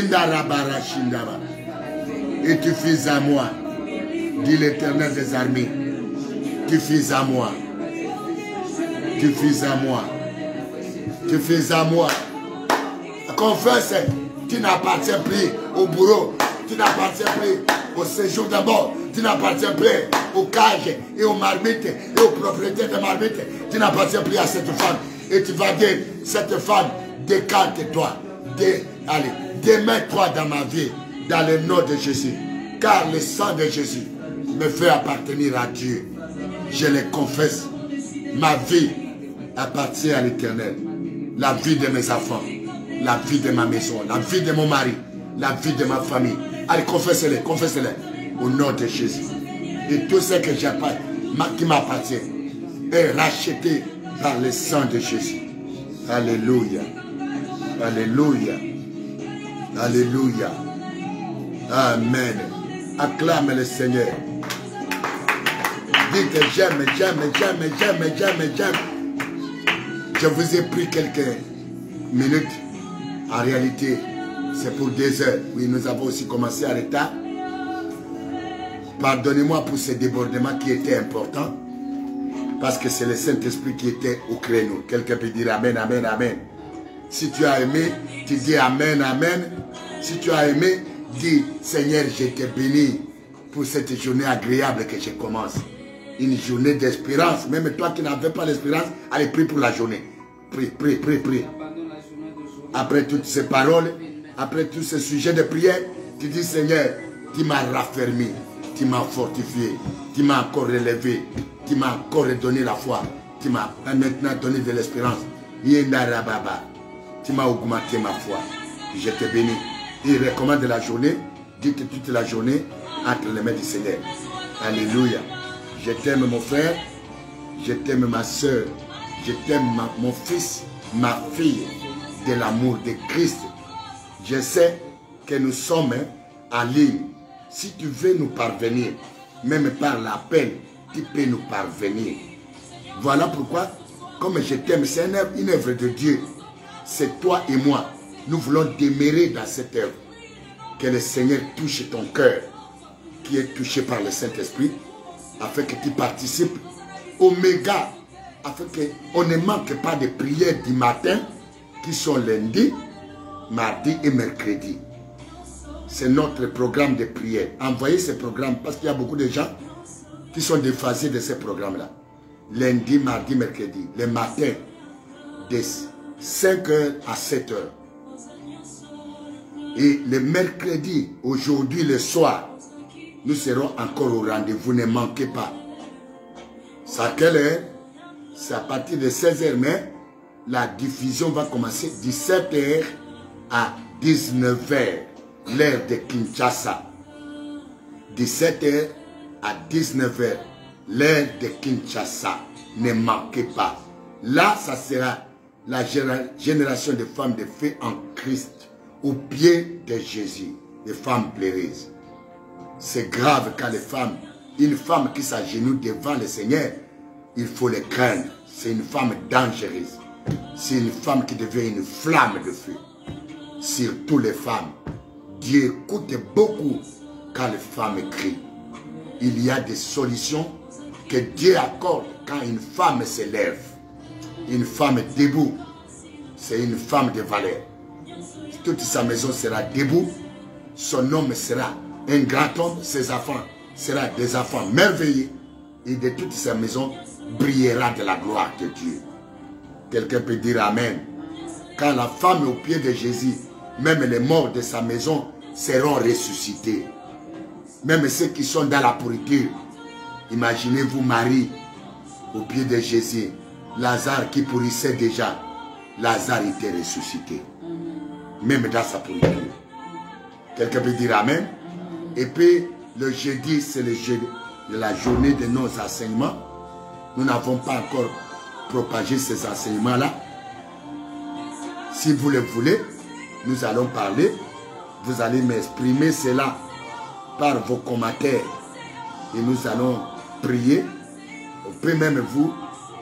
tu fais à moi, dit l'Éternel des armées. Tu fais à moi. Tu fais à moi. Tu fais à moi. Confesse, tu n'appartiens plus au bourreau. Tu n'appartiens plus au séjour de mort. Tu n'appartiens plus aux cages et aux marmites et aux propriétés de marmites. Tu n'appartiens plus à cette femme. Et tu vas dire, cette femme, décante-toi. Allez, démets-toi dans ma vie, dans le nom de Jésus. Car le sang de Jésus me fait appartenir à Dieu. Je le confesse. Ma vie appartient à l'Éternel. La vie de mes enfants, la vie de ma maison, la vie de mon mari, la vie de ma famille. Allez, confessez-le, confessez-le. Au nom de Jésus. Et tout ce que j'ai qui m'appartient est racheté par le sang de Jésus. Alléluia. Alléluia. Alléluia. Amen. Acclame le Seigneur. Dites j'aime, j'aime, j'aime, j'aime, j'aime, j'aime. Je vous ai pris quelques minutes. En réalité, c'est pour 2 heures. Oui, nous avons aussi commencé à retard. Pardonnez-moi pour ce débordement qui était important. Parce que c'est le Saint-Esprit qui était au créneau. Quelqu'un peut dire Amen, Amen, Amen. Si tu as aimé, tu dis Amen, Amen. Si tu as aimé, dis Seigneur, je te bénis pour cette journée agréable que je commence. Une journée d'espérance. Même toi qui n'avais pas l'espérance, allez, prie pour la journée. Prie, prie, prie, prie. Après toutes ces paroles, après tous ces sujets de prière, tu dis Seigneur, tu m'as raffermi, tu m'as fortifié, tu m'as encore relevé, tu m'as encore donné la foi, tu m'as maintenant donné de l'espérance. Tu m'as augmenté ma foi. Je te bénis. Il recommande la journée, dit que toute la journée entre les mains du Seigneur. Alléluia. Je t'aime mon frère, je t'aime ma soeur, je t'aime mon fils, ma fille, de l'amour de Christ. Je sais que nous sommes en ligne. Si tu veux nous parvenir, même par l'appel, tu peux nous parvenir. Voilà pourquoi, comme je t'aime, c'est une œuvre de Dieu. C'est toi et moi. Nous voulons demeurer dans cette œuvre. Que le Seigneur touche ton cœur, qui est touché par le Saint-Esprit, afin que tu participes au méga, afin qu'on ne manque pas de prières du matin, qui sont lundi, mardi et mercredi. C'est notre programme de prière. Envoyez ce programme, parce qu'il y a beaucoup de gens qui sont déphasés de ce programme-là. Lundi, mardi, mercredi. Le matin, de 5h à 7h. Et le mercredi, aujourd'hui, le soir, nous serons encore au rendez-vous. Ne manquez pas. C'est à quelle heure? C'est à partir de 16h, mais la diffusion va commencer 17h à 19h. L'heure de Kinshasa. 17h à 19h. L'heure de Kinshasa. Ne manquez pas. Là, ça sera la génération de femmes de feu en Christ. Au pied de Jésus. Les femmes pleureuses. C'est grave quand les femmes, une femme qui s'agenouille devant le Seigneur, il faut les craindre. C'est une femme dangereuse. C'est une femme qui devient une flamme de feu. Surtout les femmes. Dieu écoute beaucoup quand les femmes crient. Il y a des solutions que Dieu accorde quand une femme se lève. Une femme debout, c'est une femme de valeur. Toute sa maison sera debout. Son homme sera un grand homme. Ses enfants seront des enfants merveilleux. Et de toute sa maison brillera de la gloire de Dieu. Quelqu'un peut dire Amen. Quand la femme est au pied de Jésus, même les morts de sa maison seront ressuscités. Même ceux qui sont dans la pourriture. Imaginez-vous Marie au pied de Jésus. Lazare qui pourrissait déjà. Lazare était ressuscité. Même dans sa pourriture. Quelqu'un peut dire Amen. Et puis le jeudi, c'est le jeudi de la journée de nos enseignements. Nous n'avons pas encore propagé ces enseignements-là. Si vous le voulez, nous allons parler. Vous allez m'exprimer cela par vos commentaires. Et nous allons prier. On peut même vous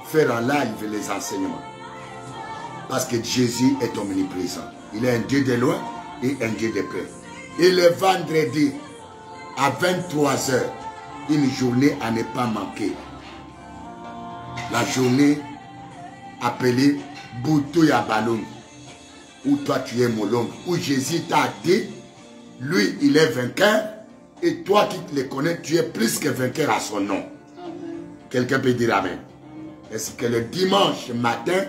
faire en live les enseignements. Parce que Jésus est omniprésent. Il est un Dieu de loin et un Dieu de paix. Et le vendredi, à 23 h, une journée à ne pas manquer. La journée appelée Boutouya Baloum. Où toi tu es Molong. Où Jésus t'a dit, lui il est vainqueur. Et toi qui le connais, tu es plus que vainqueur à son nom. Quelqu'un peut dire Amen. Est-ce que le dimanche matin,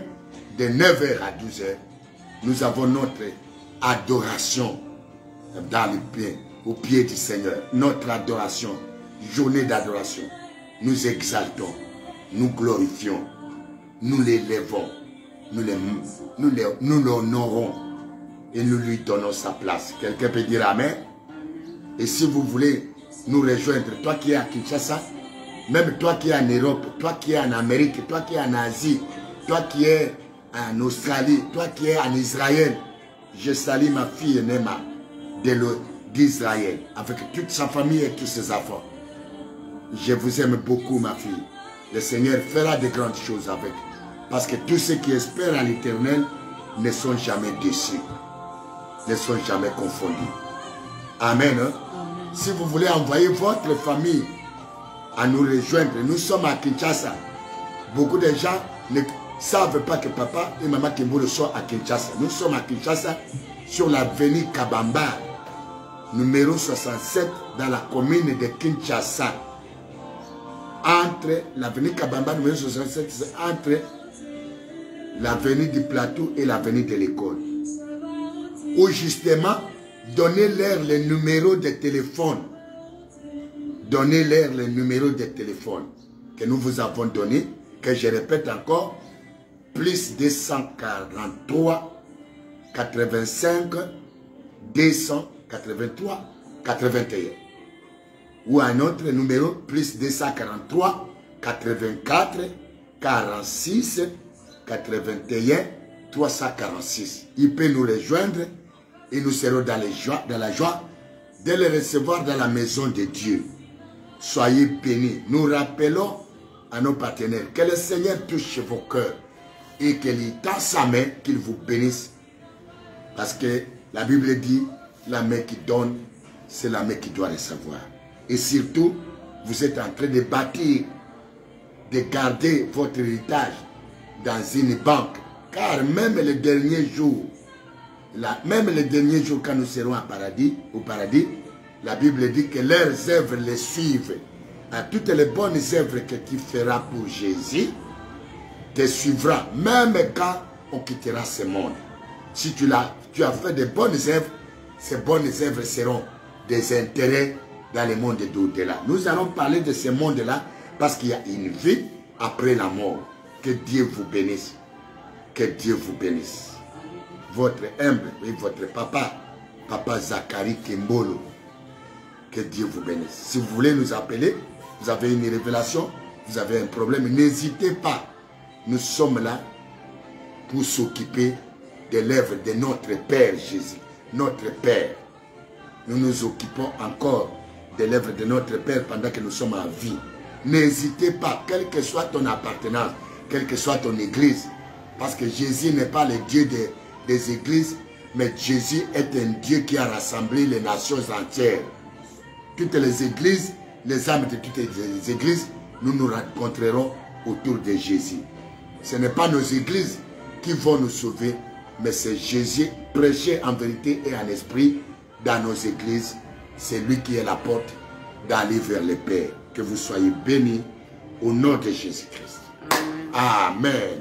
de 9h à 12h, nous avons notre adoration dans le pied, au pied du Seigneur. Notre adoration, journée d'adoration. Nous exaltons, nous glorifions, nous l'élevons, nous l'honorons et nous lui donnons sa place. Quelqu'un peut dire Amen. Et si vous voulez nous rejoindre, toi qui es à Kinshasa, même toi qui es en Europe, toi qui es en Amérique, toi qui es en Asie, toi qui es en Australie, toi qui es en Israël, je salue ma fille Nema d'Israël, avec toute sa famille et tous ses enfants. Je vous aime beaucoup ma fille. Le Seigneur fera de grandes choses avec. Parce que tous ceux qui espèrent à l'Éternel ne sont jamais déçus, ne sont jamais confondus. Amen. Hein? Si vous voulez envoyer votre famille à nous rejoindre, nous sommes à Kinshasa. Beaucoup de gens savent pas que papa et maman Kimbolo sont à Kinshasa. Nous sommes à Kinshasa, sur l'avenue Kabamba, numéro 67, dans la commune de Kinshasa. Entre l'avenue Kabamba, numéro 67, c'est entre l'avenue du plateau et l'avenue de l'école. Ou justement, donnez-leur le numéro de téléphone. Donnez-leur le numéro de téléphone que nous vous avons donné, que je répète encore, plus 243 85 283 81. Ou un autre numéro, plus 243 84 46 81 346. Il peut nous rejoindre et nous serons dans la joie de les recevoir dans la maison de Dieu. Soyez bénis. Nous rappelons à nos partenaires que le Seigneur touche vos cœurs et qu'il tend sa main, qu'il vous bénisse. Parce que la Bible dit, la main qui donne, c'est la main qui doit recevoir. Et surtout, vous êtes en train de bâtir, de garder votre héritage dans une banque. Car même les derniers jours, quand nous serons au paradis, la Bible dit que leurs œuvres les suivent. À toutes les bonnes œuvres que tu feras pour Jésus, te suivra, même quand on quittera ce monde. Si tu as fait de bonnes œuvres, ces bonnes œuvres seront des intérêts dans le monde d'au-delà. Nous allons parler de ce monde-là parce qu'il y a une vie après la mort. Que Dieu vous bénisse. Que Dieu vous bénisse. Votre humble et votre papa, Papa Zachary Kimbolo. Que Dieu vous bénisse. Si vous voulez nous appeler, vous avez une révélation, vous avez un problème, n'hésitez pas. Nous sommes là pour s'occuper de l'œuvre de notre Père Jésus, notre Père. Nous nous occupons encore de l'œuvre de notre Père pendant que nous sommes en vie. N'hésitez pas, quelle que soit ton appartenance, quelle que soit ton église, parce que Jésus n'est pas le Dieu des églises, mais Jésus est un Dieu qui a rassemblé les nations entières. Toutes les églises, les âmes de toutes les églises, nous nous rencontrerons autour de Jésus. Ce n'est pas nos églises qui vont nous sauver, mais c'est Jésus prêché en vérité et en esprit dans nos églises. C'est lui qui est la porte d'aller vers le Père. Que vous soyez bénis au nom de Jésus-Christ. Amen.